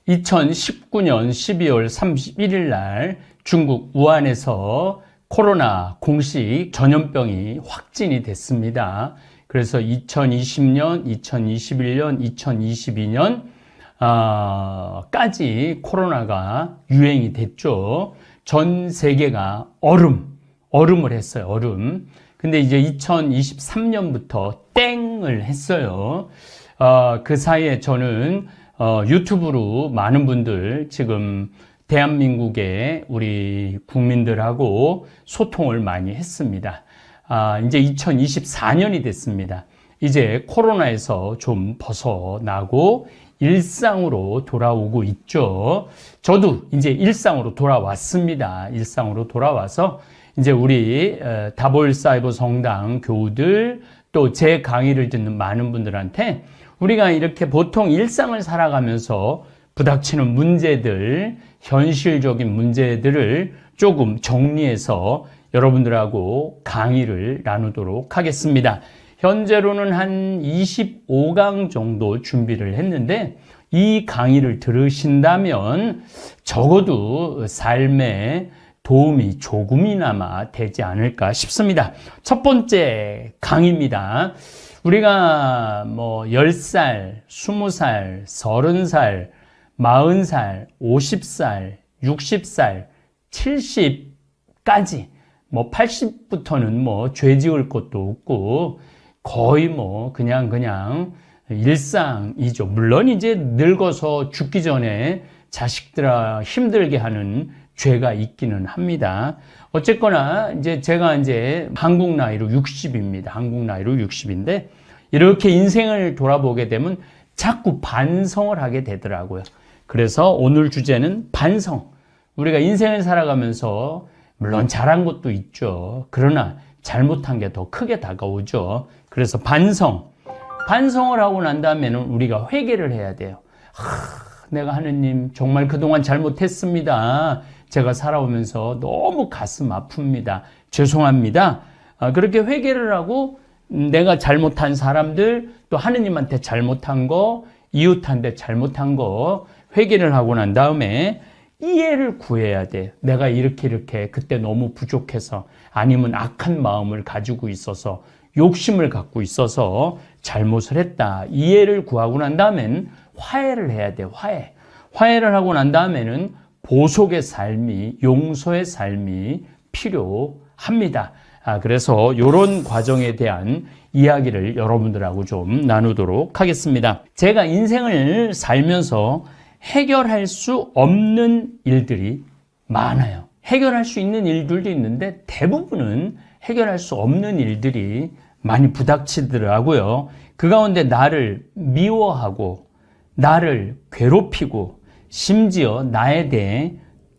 2019년 12월 31일 날 중국 우한에서 코로나 공식 전염병이 확진이 됐습니다. 그래서 2020년, 2021년, 2022년 까지 코로나가 유행이 됐죠. 전 세계가 얼음을 했어요. 얼음. 근데 이제 2023년부터 땡을 했어요. 그 사이에 저는 유튜브로 많은 분들 지금 대한민국의 우리 국민들하고 소통을 많이 했습니다. 이제 2024년이 됐습니다. 이제 코로나에서 좀 벗어나고 일상으로 돌아오고 있죠. 저도 이제 일상으로 돌아왔습니다. 일상으로 돌아와서 이제 우리 다볼사이버 성당 교우들 또 제 강의를 듣는 많은 분들한테 우리가 이렇게 보통 일상을 살아가면서 부닥치는 문제들, 현실적인 문제들을 조금 정리해서 여러분들하고 강의를 나누도록 하겠습니다. 현재로는 한 25강 정도 준비를 했는데 이 강의를 들으신다면 적어도 삶에 도움이 조금이나마 되지 않을까 싶습니다. 첫 번째 강의입니다. 우리가 10살, 20살, 30살, 40살, 50살, 60살, 70까지 80부터는 죄 지을 것도 없고 거의 그냥 일상이죠. 물론 이제 늙어서 죽기 전에 자식들아 힘들게 하는 죄가 있기는 합니다. 어쨌거나 이제 제가 이제 한국 나이로 60입니다. 한국 나이로 60인데 이렇게 인생을 돌아보게 되면 자꾸 반성을 하게 되더라고요. 그래서 오늘 주제는 반성. 우리가 인생을 살아가면서 물론 잘한 것도 있죠. 그러나 잘못한 게 더 크게 다가오죠. 그래서 반성을 하고 난 다음에는 우리가 회개를 해야 돼요. 내가 하느님 정말 그동안 잘못했습니다. 제가 살아오면서 너무 가슴 아픕니다. 죄송합니다. 그렇게 회개를 하고 내가 잘못한 사람들 또 하느님한테 잘못한 거 이웃한테 잘못한 거 회개를 하고 난 다음에 이해를 구해야 돼. 내가 이렇게 그때 너무 부족해서 아니면 악한 마음을 가지고 있어서 욕심을 갖고 있어서 잘못을 했다. 이해를 구하고 난 다음엔 화해를 해야 돼. 화해를 하고 난 다음에는 보속의 삶이 용서의 삶이 필요합니다. 그래서 이런 과정에 대한 이야기를 여러분들하고 좀 나누도록 하겠습니다. 제가 인생을 살면서 해결할 수 없는 일들이 많아요. 해결할 수 있는 일들도 있는데 대부분은 해결할 수 없는 일들이 많이 부닥치더라고요. 그 가운데 나를 미워하고 나를 괴롭히고 심지어 나에 대해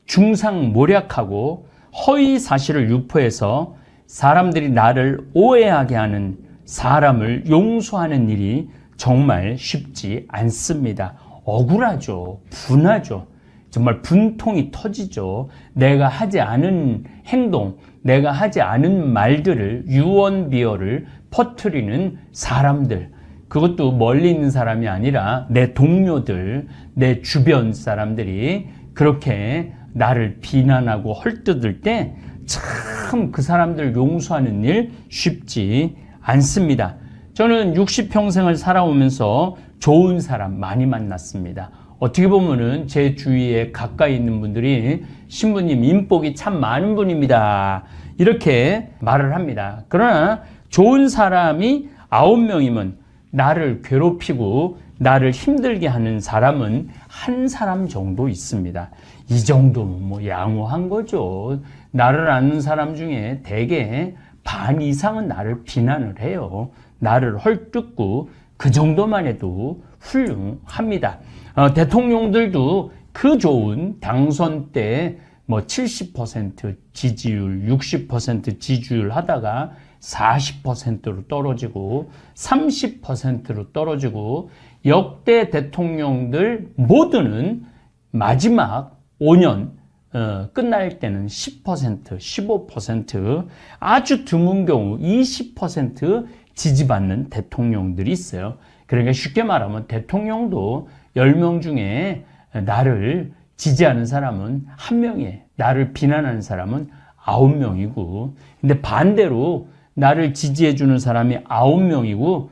중상모략하고 허위 사실을 유포해서 사람들이 나를 오해하게 하는 사람을 용서하는 일이 정말 쉽지 않습니다. 억울하죠. 분하죠. 정말 분통이 터지죠. 내가 하지 않은 행동, 내가 하지 않은 말들을 유언비어를 퍼뜨리는 사람들, 그것도 멀리 있는 사람이 아니라 내 동료들, 내 주변 사람들이 그렇게 나를 비난하고 헐뜯을 때 참 그 사람들 용서하는 일 쉽지 않습니다. 저는 60평생을 살아오면서 좋은 사람 많이 만났습니다. 어떻게 보면은 제 주위에 가까이 있는 분들이 신부님 인복이 참 많은 분입니다. 이렇게 말을 합니다. 그러나 좋은 사람이 9명이면 나를 괴롭히고 나를 힘들게 하는 사람은 한 사람 정도 있습니다. 이 정도면 양호한 거죠. 나를 아는 사람 중에 대개 반 이상은 나를 비난을 해요. 나를 헐뜯고 그 정도만 해도 훌륭합니다. 대통령들도 그 좋은 당선 때 70% 지지율, 60% 지지율 하다가 40%로 떨어지고 30%로 떨어지고 역대 대통령들 모두는 마지막 5년 끝날 때는 10%, 15% 아주 드문 경우 20% 지지받는 대통령들이 있어요. 그러니까 쉽게 말하면 대통령도 10명 중에 나를 지지하는 사람은 1명이에요. 나를 비난하는 사람은 9명이고, 근데 반대로 나를 지지해주는 사람이 9명이고,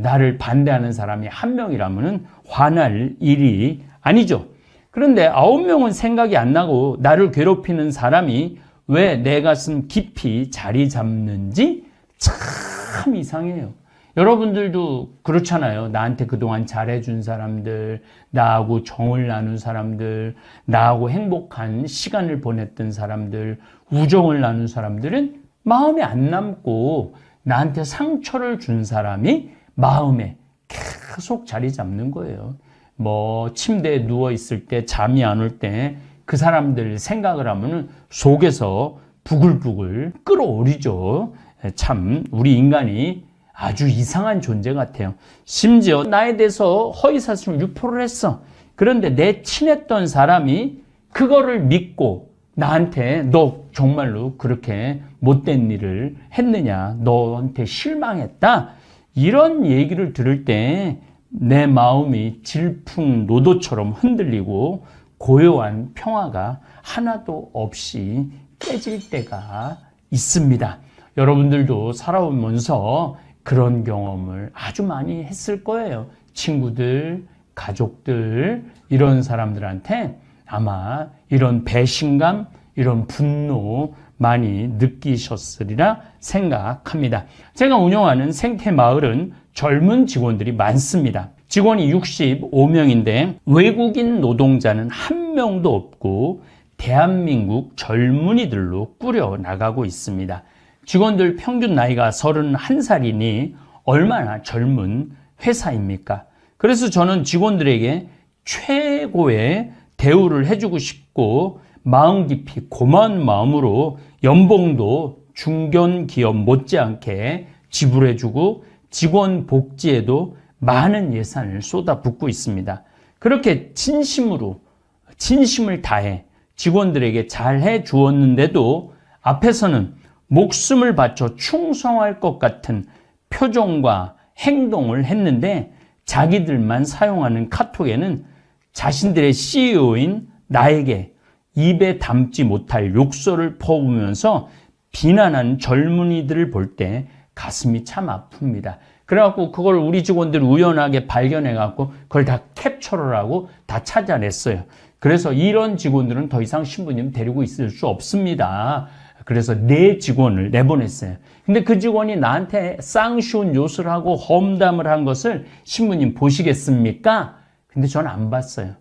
나를 반대하는 사람이 1명이라면 화날 일이 아니죠. 그런데 9명은 생각이 안 나고 나를 괴롭히는 사람이 왜 내 가슴 깊이 자리 잡는지 참 이상해요. 여러분들도 그렇잖아요. 나한테 그동안 잘해준 사람들, 나하고 정을 나눈 사람들, 나하고 행복한 시간을 보냈던 사람들, 우정을 나눈 사람들은 마음에 안 남고 나한테 상처를 준 사람이 마음에 계속 자리 잡는 거예요. 뭐 침대에 누워 있을 때 잠이 안 올 때 그 사람들 생각을 하면 속에서 부글부글 끓어오르죠. 참 우리 인간이 아주 이상한 존재 같아요. 심지어 나에 대해서 허위사실 유포를 했어. 그런데 내 친했던 사람이 그거를 믿고 나한테 너 정말로 그렇게 못된 일을 했느냐, 너한테 실망했다, 이런 얘기를 들을 때 내 마음이 질풍노도처럼 흔들리고 고요한 평화가 하나도 없이 깨질 때가 있습니다. 여러분들도 살아오면서 그런 경험을 아주 많이 했을 거예요. 친구들, 가족들, 이런 사람들한테 아마 이런 배신감, 이런 분노 많이 느끼셨으리라 생각합니다. 제가 운영하는 생태마을은 젊은 직원들이 많습니다. 직원이 65명인데 외국인 노동자는 1명도 없고 대한민국 젊은이들로 꾸려나가고 있습니다. 직원들 평균 나이가 31살이니 얼마나 젊은 회사입니까? 그래서 저는 직원들에게 최고의 대우를 해주고 싶고 마음 깊이 고마운 마음으로 연봉도 중견기업 못지않게 지불해주고 직원 복지에도 많은 예산을 쏟아붓고 있습니다. 그렇게 진심을 다해 직원들에게 잘해 주었는데도 앞에서는 목숨을 바쳐 충성할 것 같은 표정과 행동을 했는데 자기들만 사용하는 카톡에는 자신들의 CEO인 나에게 입에 담지 못할 욕설을 퍼부으면서 비난한 젊은이들을 볼 때 가슴이 참 아픕니다. 그래갖고 그걸 우리 직원들이 우연하게 발견해갖고 그걸 다 캡처를 하고 다 찾아냈어요. 그래서 이런 직원들은 더 이상 신부님 데리고 있을 수 없습니다. 그래서 4직원을 내보냈어요. 근데 그 직원이 나한테 쌍쉬운 요술을 하고 험담을 한 것을 신부님 보시겠습니까? 근데 저는 안 봤어요.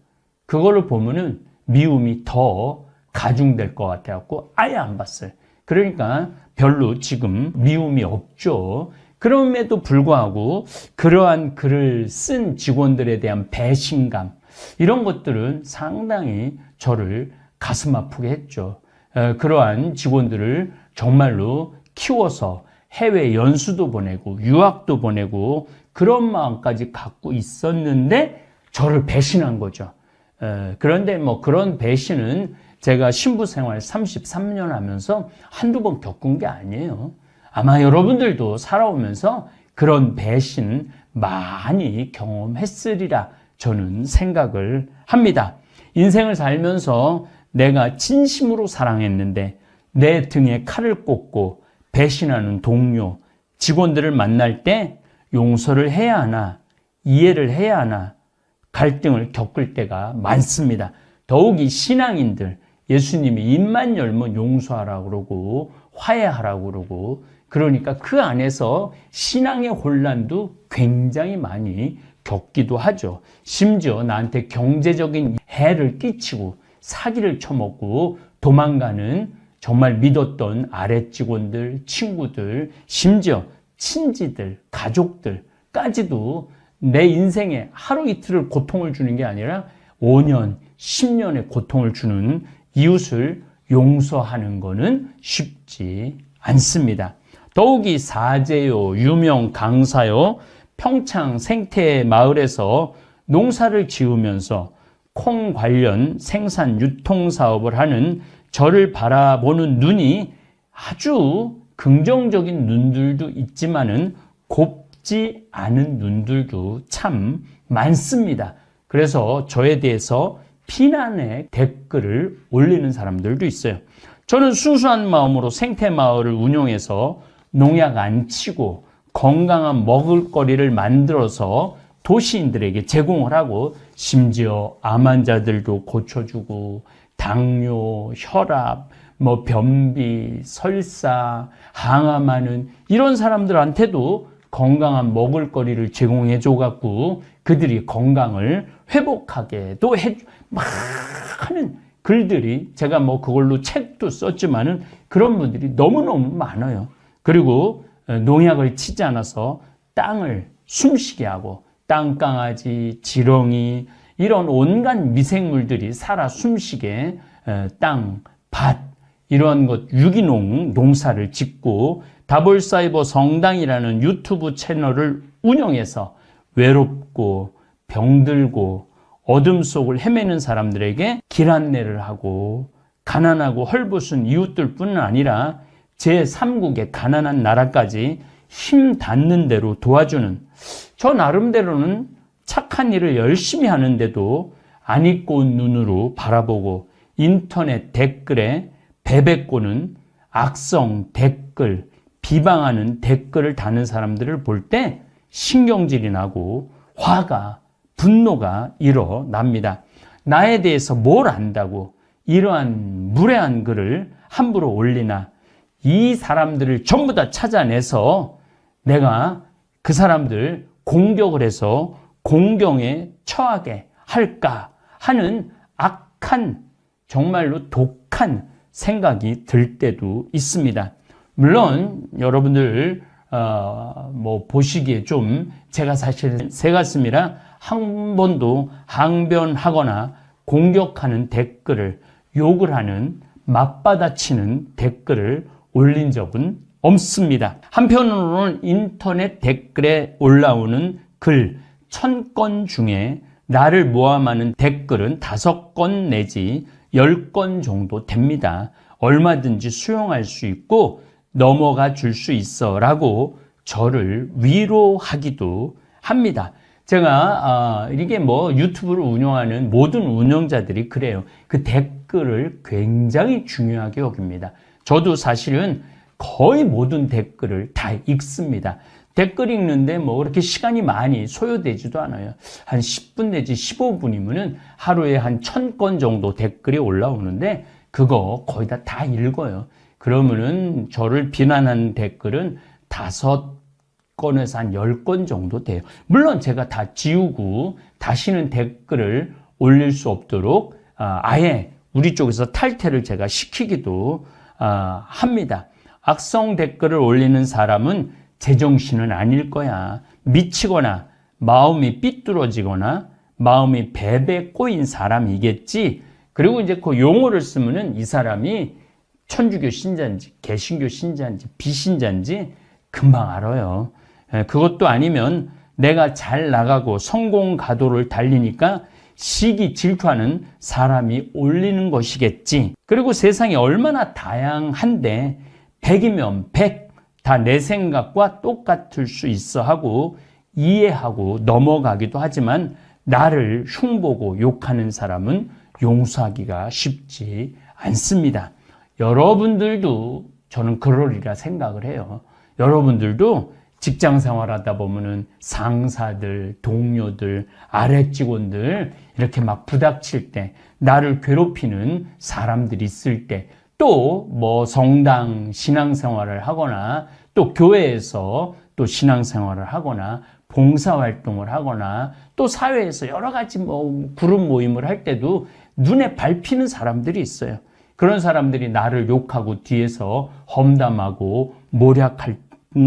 그걸로 보면은 미움이 더 가중될 것 같아갖고 아예 안 봤어요. 그러니까 별로 지금 미움이 없죠. 그럼에도 불구하고 그러한 글을 쓴 직원들에 대한 배신감, 이런 것들은 상당히 저를 가슴 아프게 했죠. 그러한 직원들을 정말로 키워서 해외 연수도 보내고 유학도 보내고 그런 마음까지 갖고 있었는데 저를 배신한 거죠. 그런데 뭐 그런 배신은 제가 신부 생활 33년 하면서 한두 번 겪은 게 아니에요. 아마 여러분들도 살아오면서 그런 배신 많이 경험했으리라 저는 생각을 합니다. 인생을 살면서 내가 진심으로 사랑했는데 내 등에 칼을 꽂고 배신하는 동료, 직원들을 만날 때 용서를 해야 하나, 이해를 해야 하나, 갈등을 겪을 때가 많습니다. 더욱이 신앙인들, 예수님이 입만 열면 용서하라고 그러고 화해하라고 그러고, 그러니까 그 안에서 신앙의 혼란도 굉장히 많이 겪기도 하죠. 심지어 나한테 경제적인 해를 끼치고 사기를 쳐먹고 도망가는 정말 믿었던 아랫 직원들, 친구들, 심지어 친지들, 가족들까지도 내 인생에 하루 이틀을 고통을 주는 게 아니라 5년, 10년의 고통을 주는 이웃을 용서하는 것은 쉽지 않습니다. 더욱이 사제요, 유명 강사요, 평창 생태마을에서 농사를 지으면서 콩 관련 생산 유통 사업을 하는 저를 바라보는 눈이 아주 긍정적인 눈들도 있지만은 곱지 않은 눈들도 참 많습니다. 그래서 저에 대해서 비난의 댓글을 올리는 사람들도 있어요. 저는 순수한 마음으로 생태마을을 운영해서 농약 안 치고 건강한 먹을거리를 만들어서 도시인들에게 제공을 하고 심지어 암 환자들도 고쳐주고 당뇨, 혈압, 변비, 설사, 항암하는 이런 사람들한테도 건강한 먹을거리를 제공해 줘갖고 그들이 건강을 회복하게도 막 하는 글들이 제가 그걸로 책도 썼지만은 그런 분들이 너무너무 많아요. 그리고 농약을 치지 않아서 땅을 숨쉬게 하고 땅강아지, 지렁이 이런 온갖 미생물들이 살아 숨쉬게 땅, 밭 이런 것 유기농 농사를 짓고 다볼사이버 성당이라는 유튜브 채널을 운영해서 외롭고 병들고 어둠 속을 헤매는 사람들에게 길 안내를 하고 가난하고 헐벗은 이웃들뿐 아니라 제3국의 가난한 나라까지 힘 닿는 대로 도와주는 저 나름대로는 착한 일을 열심히 하는데도 안 잊고 온 눈으로 바라보고 인터넷 댓글에 베베꼬는 악성 댓글, 비방하는 댓글을 다는 사람들을 볼 때 신경질이 나고 화가, 분노가 일어납니다. 나에 대해서 뭘 안다고 이러한 무례한 글을 함부로 올리나 이 사람들을 전부 다 찾아내서 내가 그 사람들 공격을 해서 공경에 처하게 할까 하는 악한 정말로 독한 생각이 들 때도 있습니다. 물론 여러분들 보시기에 좀 제가 사실 새가슴이라 한 번도 항변하거나 공격하는 댓글을 욕을 하는 맞받아치는 댓글을 올린 적은 없습니다. 한편으로는 인터넷 댓글에 올라오는 글 1000건 중에 나를 모함하는 댓글은 5건 내지 10건 정도 됩니다. 얼마든지 수용할 수 있고 넘어가 줄 수 있어 라고 저를 위로하기도 합니다. 제가 이게 유튜브를 운영하는 모든 운영자들이 그래요. 그 댓글을 굉장히 중요하게 여깁니다. 저도 사실은 거의 모든 댓글을 다 읽습니다. 댓글 읽는데 그렇게 시간이 많이 소요되지도 않아요. 한 10분 내지 15분이면은 하루에 한 1000건 정도 댓글이 올라오는데 그거 거의 다 읽어요. 그러면은 저를 비난하는 댓글은 5건에서 한 10건 정도 돼요. 물론 제가 다 지우고 다시는 댓글을 올릴 수 없도록 아예 우리 쪽에서 탈퇴를 제가 시키기도 합니다. 악성 댓글을 올리는 사람은 제정신은 아닐 거야. 미치거나 마음이 삐뚤어지거나 마음이 베베 꼬인 사람이겠지. 그리고 이제 그 용어를 쓰면은 이 사람이 천주교 신자인지 개신교 신자인지 비신자인지 금방 알아요. 그것도 아니면 내가 잘 나가고 성공 가도를 달리니까 시기 질투하는 사람이 올리는 것이겠지. 그리고 세상이 얼마나 다양한데 100이면 100 다 내 생각과 똑같을 수 있어 하고 이해하고 넘어가기도 하지만 나를 흉보고 욕하는 사람은 용서하기가 쉽지 않습니다. 여러분들도 저는 그러리라 생각을 해요. 여러분들도 직장 생활하다 보면은 상사들, 동료들, 아래 직원들 이렇게 막 부닥칠 때 나를 괴롭히는 사람들이 있을 때 또 성당 신앙생활을 하거나 또 교회에서 또 신앙생활을 하거나 봉사활동을 하거나 또 사회에서 여러 가지 그룹 모임을 할 때도 눈에 밟히는 사람들이 있어요. 그런 사람들이 나를 욕하고 뒤에서 험담하고 모략할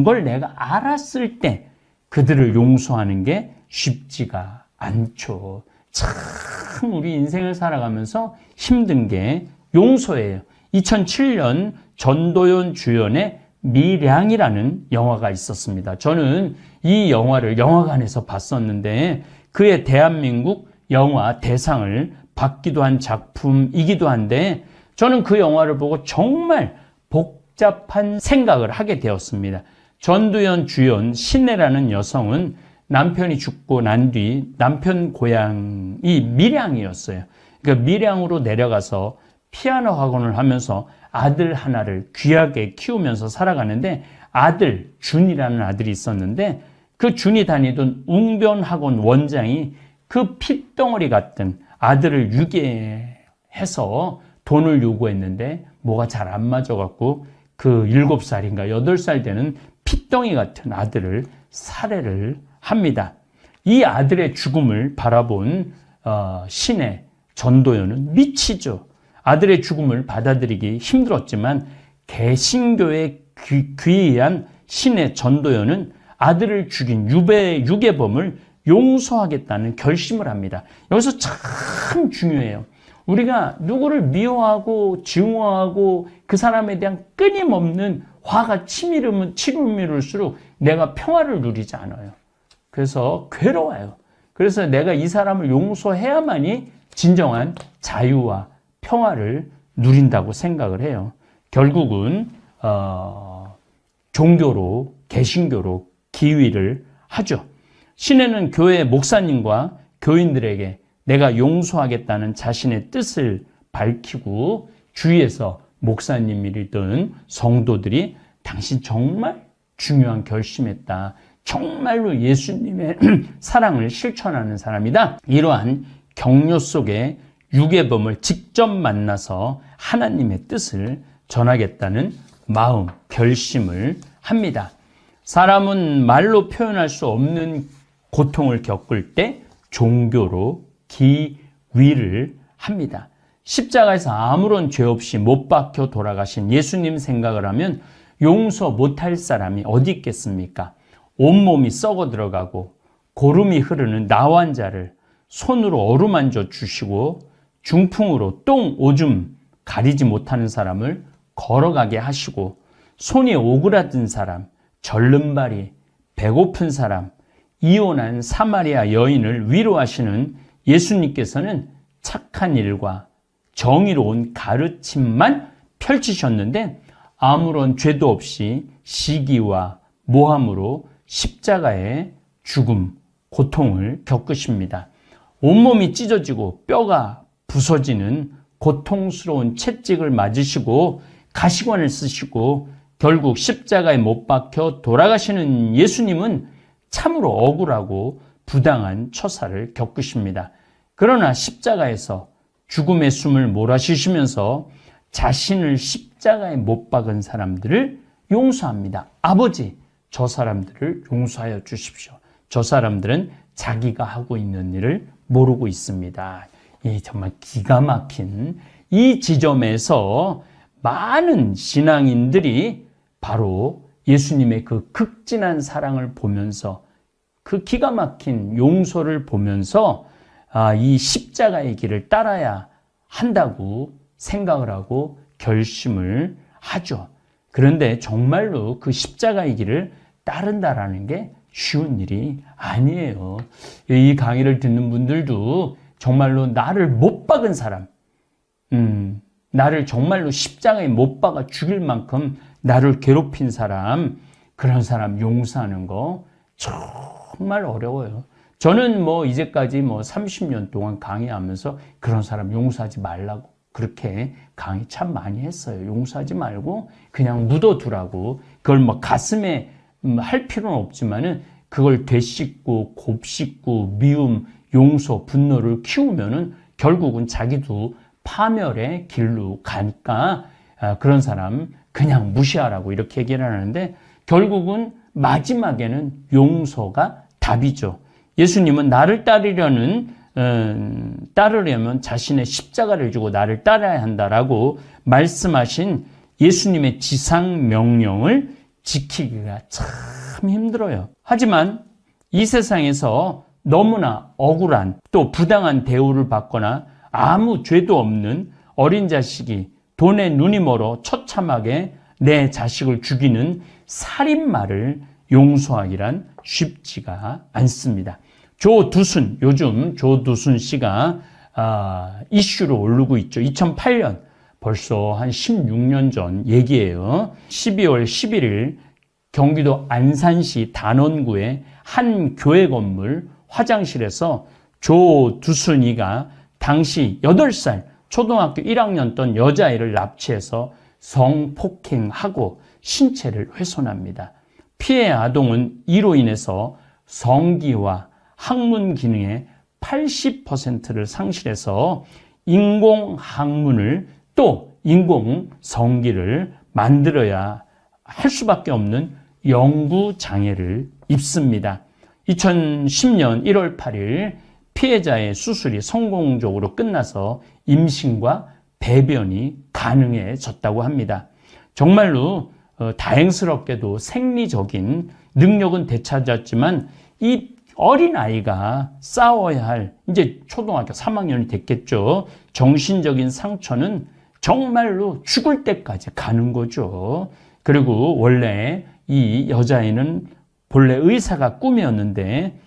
걸 내가 알았을 때 그들을 용서하는 게 쉽지가 않죠. 참 우리 인생을 살아가면서 힘든 게 용서예요. 2007년 전도연 주연의 미량이라는 영화가 있었습니다. 저는 이 영화를 영화관에서 봤었는데 그의 대한민국 영화 대상을 받기도 한 작품이기도 한데 저는 그 영화를 보고 정말 복잡한 생각을 하게 되었습니다. 전도연 주연 신혜라는 여성은 남편이 죽고 난 뒤 남편 고향이 밀양이었어요. 그러니까 밀양으로 내려가서 피아노 학원을 하면서 아들 하나를 귀하게 키우면서 살아가는데 아들, 준이라는 아들이 있었는데 그 준이 다니던 웅변학원 원장이 그 핏덩어리 같은 아들을 유괴해서 돈을 요구했는데 뭐가 잘 안 맞아갖고 그 7살인가 8살 되는 핏덩이 같은 아들을 살해를 합니다. 이 아들의 죽음을 바라본 신의 전도연은 미치죠. 아들의 죽음을 받아들이기 힘들었지만 개신교의 귀의한 신의 전도연은 아들을 죽인 유괴범을 용서하겠다는 결심을 합니다. 여기서 참 중요해요. 우리가 누구를 미워하고 증오하고 그 사람에 대한 끊임없는 화가 치밀을수록 내가 평화를 누리지 않아요. 그래서 괴로워요. 그래서 내가 이 사람을 용서해야만이 진정한 자유와 평화를 누린다고 생각을 해요. 결국은 종교로, 개신교로 기위를 하죠. 신에는 교회 목사님과 교인들에게 내가 용서하겠다는 자신의 뜻을 밝히고 주위에서 목사님이든 성도들이 당신 정말 중요한 결심했다. 정말로 예수님의 사랑을 실천하는 사람이다. 이러한 격려 속에 유괴범을 직접 만나서 하나님의 뜻을 전하겠다는 마음, 결심을 합니다. 사람은 말로 표현할 수 없는 고통을 겪을 때 종교로 기위를 합니다. 십자가에서 아무런 죄 없이 못 박혀 돌아가신 예수님 생각을 하면 용서 못할 사람이 어디 있겠습니까? 온몸이 썩어 들어가고 고름이 흐르는 나환자를 손으로 어루만져 주시고 중풍으로 똥 오줌 가리지 못하는 사람을 걸어가게 하시고 손이 오그라든 사람, 절름발이, 배고픈 사람, 이혼한 사마리아 여인을 위로하시는 예수님께서는 착한 일과 정의로운 가르침만 펼치셨는데 아무런 죄도 없이 시기와 모함으로 십자가의 죽음, 고통을 겪으십니다. 온몸이 찢어지고 뼈가 부서지는 고통스러운 채찍을 맞으시고 가시관을 쓰시고 결국 십자가에 못 박혀 돌아가시는 예수님은 참으로 억울하고 부당한 처사를 겪으십니다. 그러나 십자가에서 죽음의 숨을 몰아쉬시면서 자신을 십자가에 못 박은 사람들을 용서합니다. 아버지, 저 사람들을 용서하여 주십시오. 저 사람들은 자기가 하고 있는 일을 모르고 있습니다. 이 정말 기가 막힌 이 지점에서 많은 신앙인들이 바로 예수님의 그 극진한 사랑을 보면서 그 기가 막힌 용서를 보면서 이 십자가의 길을 따라야 한다고 생각을 하고 결심을 하죠. 그런데 정말로 그 십자가의 길을 따른다라는 게 쉬운 일이 아니에요. 이 강의를 듣는 분들도 정말로 나를 못 박은 사람, 나를 정말로 십자가에 못 박아 죽일 만큼 나를 괴롭힌 사람, 그런 사람 용서하는 거 정말 어려워요. 저는 이제까지 30년 동안 강의하면서 그런 사람 용서하지 말라고 그렇게 강의 참 많이 했어요. 용서하지 말고 그냥 묻어두라고. 그걸 가슴에 할 필요는 없지만은 그걸 되씹고 곱씹고 미움, 용서, 분노를 키우면은 결국은 자기도 파멸의 길로 가니까 그런 사람 그냥 무시하라고 이렇게 얘기를 하는데 결국은 마지막에는 용서가 답이죠. 예수님은 나를 따르려면 자신의 십자가를 지고 나를 따라야 한다라고 말씀하신 예수님의 지상 명령을 지키기가 참 힘들어요. 하지만 이 세상에서 너무나 억울한 또 부당한 대우를 받거나 아무 죄도 없는 어린 자식이 돈에 눈이 멀어 처참하게 내 자식을 죽이는 살인마를 용서하기란 쉽지가 않습니다. 요즘 조두순 씨가 이슈로 오르고 있죠. 2008년 벌써 한 16년 전 얘기예요. 12월 11일 경기도 안산시 단원구의 한 교회 건물 화장실에서 조두순이가 당시 8살 초등학교 1학년 던 여자아이를 납치해서 성폭행하고 신체를 훼손합니다. 피해 아동은 이로 인해서 성기와 항문 기능의 80%를 상실해서 인공항문을 또 인공성기를 만들어야 할 수밖에 없는 영구장애를 입습니다. 2010년 1월 8일 피해자의 수술이 성공적으로 끝나서 임신과 배변이 가능해졌다고 합니다. 정말로 다행스럽게도 생리적인 능력은 되찾았지만 이 어린아이가 싸워야 할 이제 초등학교 3학년이 됐겠죠. 정신적인 상처는 정말로 죽을 때까지 가는 거죠. 그리고 원래 이 여자아이는 본래 의사가 꿈이었는데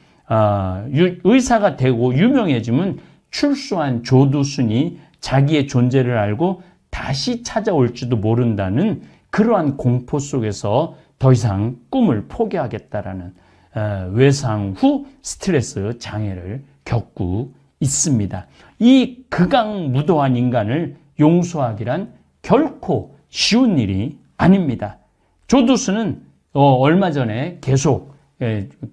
의사가 되고 유명해지면 출소한 조두순이 자기의 존재를 알고 다시 찾아올지도 모른다는 그러한 공포 속에서 더 이상 꿈을 포기하겠다라는 외상 후 스트레스 장애를 겪고 있습니다. 이 극악무도한 인간을 용서하기란 결코 쉬운 일이 아닙니다. 조두순은 얼마 전에 계속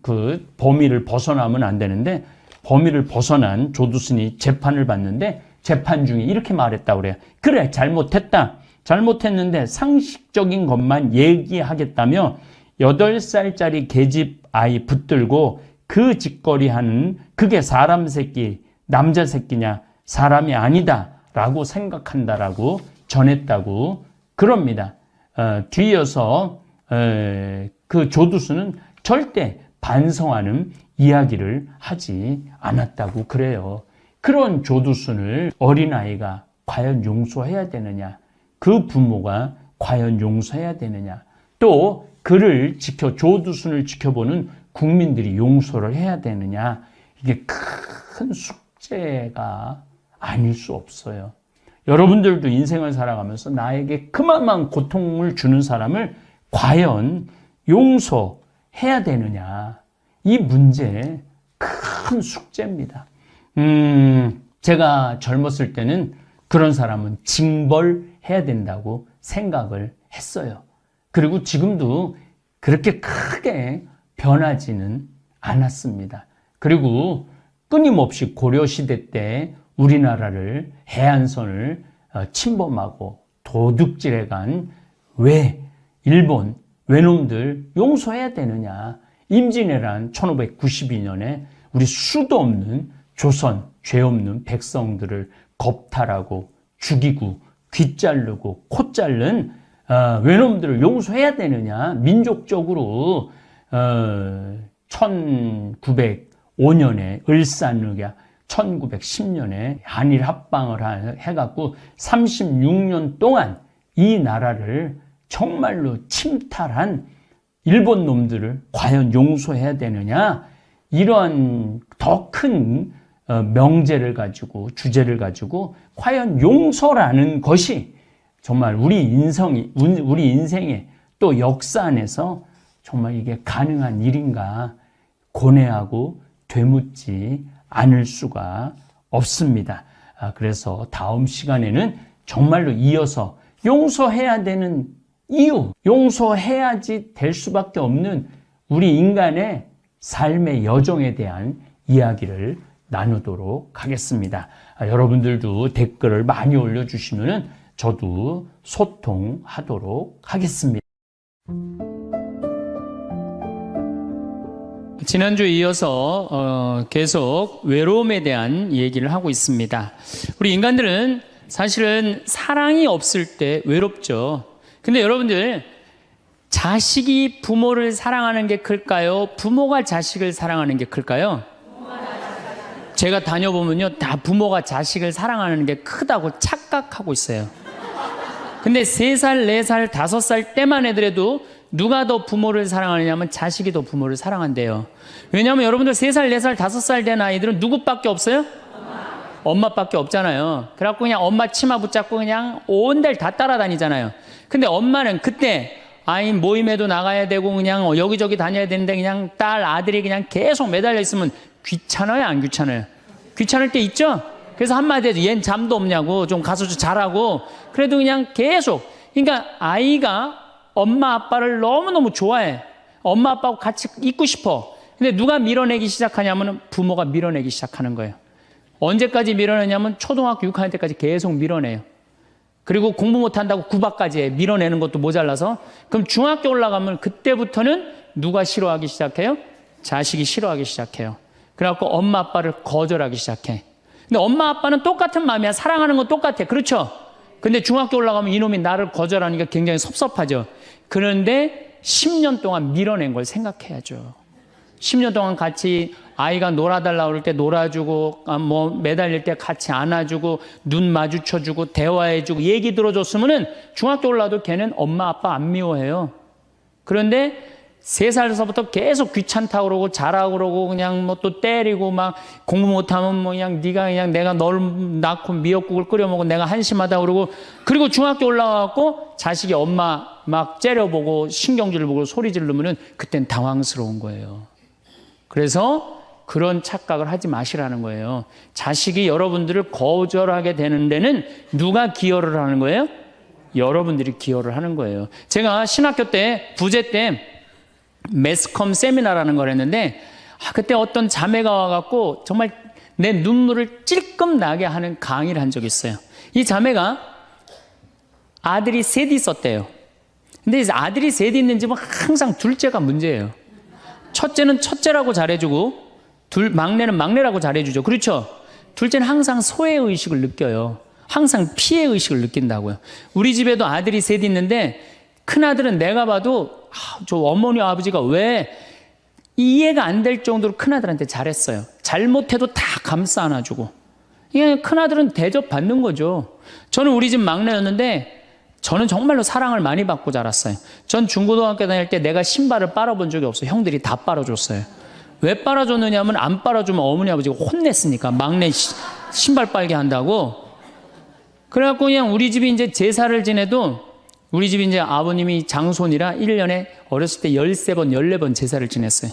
그 범위를 벗어나면 안 되는데 범위를 벗어난 조두순이 재판을 받는데 재판 중에 이렇게 말했다고 그래요. 그래, 잘못했다. 잘못했는데 상식적인 것만 얘기하겠다며 8살짜리 계집 아이 붙들고 그 짓거리 하는 그게 사람 새끼, 남자 새끼냐, 사람이 아니다 라고 생각한다라고 전했다고 그럽니다. 뒤이어서 그 조두순은 절대 반성하는 이야기를 하지 않았다고 그래요. 그런 조두순을 어린아이가 과연 용서해야 되느냐? 그 부모가 과연 용서해야 되느냐? 또 그를 조두순을 지켜보는 국민들이 용서를 해야 되느냐? 이게 큰 숙제가 아닐 수 없어요. 여러분들도 인생을 살아가면서 나에게 그만한 고통을 주는 사람을 과연 용서해야 되느냐? 이 문제 큰 숙제입니다. 제가 젊었을 때는 그런 사람은 징벌해야 된다고 생각을 했어요. 그리고 지금도 그렇게 크게 변하지는 않았습니다. 그리고 끊임없이 고려시대 때 우리나라를 해안선을 침범하고 도둑질해간 일본 외놈들 용서해야 되느냐. 임진왜란 1592년에 우리 수도 없는 조선 죄 없는 백성들을 겁탈하고 죽이고 귀 자르고 코 자른 외놈들을 용서해야 되느냐. 민족적으로 1905년에 을사늑야 1910년에 한일 합방을 해갖고 36년 동안 이 나라를 정말로 침탈한 일본 놈들을 과연 용서해야 되느냐. 이런 더 큰 명제를 가지고 주제를 가지고 과연 용서라는 것이 정말 우리 인생의 또 역사 안에서 정말 이게 가능한 일인가 고뇌하고 되묻지 않을 수가 없습니다. 그래서 다음 시간에는 정말로 이어서 용서해야 되는 이유, 용서해야지 될 수밖에 없는 우리 인간의 삶의 여정에 대한 이야기를 나누도록 하겠습니다. 여러분들도 댓글을 많이 올려주시면 저도 소통하도록 하겠습니다. 지난주에 이어서 계속 외로움에 대한 얘기를 하고 있습니다. 우리 인간들은 사실은 사랑이 없을 때 외롭죠. 근데 여러분들, 자식이 부모를 사랑하는 게 클까요? 부모가 자식을 사랑하는 게 클까요? 제가 다녀보면요, 다 부모가 자식을 사랑하는 게 크다고 착각하고 있어요. 근데 3살, 4살, 5살 때만 해더라도 누가 더 부모를 사랑하느냐면 자식이 더 부모를 사랑한대요. 왜냐하면 여러분들 3살, 4살, 5살 된 아이들은 누구밖에 없어요? 엄마밖에 없잖아요. 그래갖고 그냥 엄마 치마 붙잡고 그냥 온 달 다 따라다니잖아요. 근데 엄마는 그때 아이 모임에도 나가야 되고 그냥 여기저기 다녀야 되는데 그냥 딸, 아들이 그냥 계속 매달려 있으면 귀찮아요, 안 귀찮아요? 귀찮을 때 있죠? 그래서 한마디 해도 얜 잠도 없냐고, 좀 가서 좀 자라고. 그래도 그냥 계속. 그러니까 아이가 엄마 아빠를 너무너무 좋아해. 엄마 아빠하고 같이 있고 싶어. 근데 누가 밀어내기 시작하냐면 부모가 밀어내기 시작하는 거예요. 언제까지 밀어내냐면 초등학교 6학년 때까지 계속 밀어내요. 그리고 공부 못한다고 구박까지 해. 밀어내는 것도 모자라서. 그럼 중학교 올라가면 그때부터는 누가 싫어하기 시작해요? 자식이 싫어하기 시작해요. 그래갖고 엄마 아빠를 거절하기 시작해. 근데 엄마 아빠는 똑같은 마음이야. 사랑하는 건 똑같아. 그렇죠? 근데 중학교 올라가면 이놈이 나를 거절하니까 굉장히 섭섭하죠. 그런데 10년 동안 밀어낸 걸 생각해야죠. 10년 동안 같이 아이가 놀아달라고 그럴 때 놀아주고, 뭐 매달릴 때 같이 안아주고, 눈 마주쳐주고, 대화해주고, 얘기 들어줬으면은 중학교 올라도 걔는 엄마 아빠 안 미워해요. 그런데 3살서부터 계속 귀찮다고 그러고 자라고 그러고 그냥 뭐 또 때리고 막 공부 못하면 뭐 그냥 네가 그냥 내가 널 낳고 미역국을 끓여 먹고 내가 한심하다 그러고, 그리고 중학교 올라가고 자식이 엄마 막 째려보고 신경질 보고 소리 지르면은 그땐 당황스러운 거예요. 그래서 그런 착각을 하지 마시라는 거예요. 자식이 여러분들을 거절하게 되는 데는 누가 기여를 하는 거예요? 여러분들이 기여를 하는 거예요. 제가 신학교 때 부제 때 매스컴 세미나라는 걸 했는데 그때 어떤 자매가 와갖고 정말 내 눈물을 찔끔 나게 하는 강의를 한 적이 있어요. 이 자매가 아들이 셋이 있었대요. 근데 아들이 셋이 있는 집은 항상 둘째가 문제예요. 첫째는 첫째라고 잘해주고 막내는 막내라고 잘해주죠. 그렇죠? 둘째는 항상 소외의식을 느껴요. 항상 피해의식을 느낀다고요. 우리 집에도 아들이 셋이 있는데 큰아들은 내가 봐도 저 어머니 아버지가 왜 이해가 안 될 정도로 큰아들한테 잘했어요. 잘못해도 다 감싸 안아주고. 이게 큰아들은 대접받는 거죠. 저는 우리 집 막내였는데 저는 정말로 사랑을 많이 받고 자랐어요. 전 중고등학교 다닐 때 내가 신발을 빨아본 적이 없어요. 형들이 다 빨아줬어요. 왜 빨아줬느냐면 안 빨아주면 어머니 아버지가 혼냈으니까 막내 신발 빨게 한다고. 그래갖고 그냥 우리 집이 이제 제사를 지내도 우리 집이 이제 아버님이 장손이라 1년에 어렸을 때 13번, 14번 제사를 지냈어요.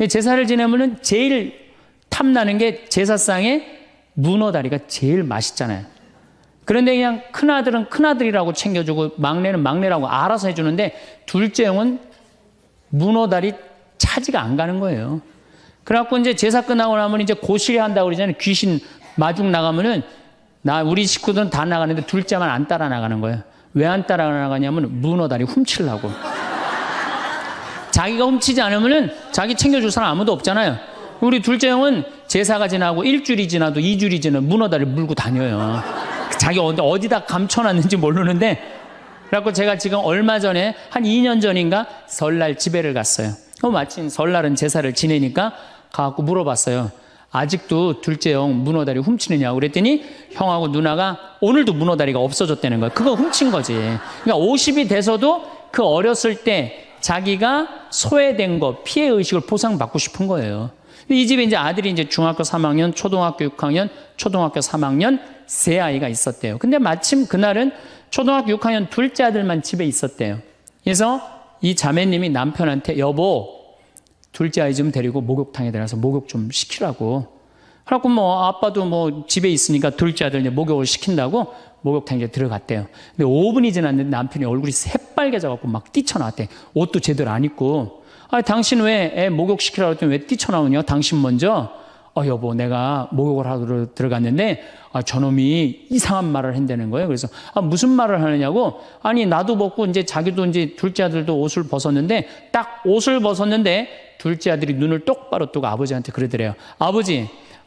제사를 지내면은 제일 탐나는 게 제사상에 문어다리가 제일 맛있잖아요. 그런데 그냥 큰아들은 큰아들이라고 챙겨주고 막내는 막내라고 알아서 해주는데 둘째 형은 문어다리 차지가 안 가는 거예요. 그래갖고 이제 제사 끝나고 나면 이제 고시리 한다고 그러잖아요. 귀신 마중 나가면은 우리 식구들은 다 나가는데 둘째만 안 따라 나가는 거예요. 왜 안 따라 나가냐면 문어다리 훔치려고. 자기가 훔치지 않으면은 자기 챙겨줄 사람 아무도 없잖아요. 우리 둘째 형은 제사가 지나고 1주일이 지나도 2주일이 지나도 문어다리 물고 다녀요. 자기 어디다 감춰놨는지 모르는데. 그래갖고 제가 지금 얼마 전에 한 2년 전인가 설날 집회를 갔어요. 마침 설날은 제사를 지내니까 가갖고 물어봤어요. 아직도 둘째 형 문어다리 훔치느냐고 그랬더니 형하고 누나가 오늘도 문어다리가 없어졌다는 거예요. 그거 훔친 거지. 그러니까 50이 돼서도 그 어렸을 때 자기가 소외된 거, 피해의식을 보상받고 싶은 거예요. 이 집에 이제 아들이 이제 중학교 3학년, 초등학교 6학년, 초등학교 3학년 세 아이가 있었대요. 근데 마침 그날은 초등학교 6학년 둘째 아들만 집에 있었대요. 그래서 이 자매님이 남편한테 여보, 둘째 아이 좀 데리고 목욕탕에 들어가서 목욕 좀 시키라고. 그래갖고 뭐 아빠도 뭐 집에 있으니까 둘째 아들 이제 목욕을 시킨다고 목욕탕에 이제 들어갔대요. 근데 5분이 지났는데 남편이 얼굴이 새빨개져갖고 막 뛰쳐나왔대. 옷도 제대로 안 입고. 당신 왜 애 목욕 시키라고 했더니 왜 뛰쳐나오냐? 당신 먼저. 여보, 내가 목욕을 하러 들어갔는데 저놈이 이상한 말을 한다는 거예요. 그래서 무슨 말을 하느냐고. 아니 나도 벗고 이제 자기도 이제 둘째 아들도 옷을 벗었는데 딱 옷을 벗었는데 둘째 아들이 눈을 똑바로 뜨고 아버지한테 그러더래요.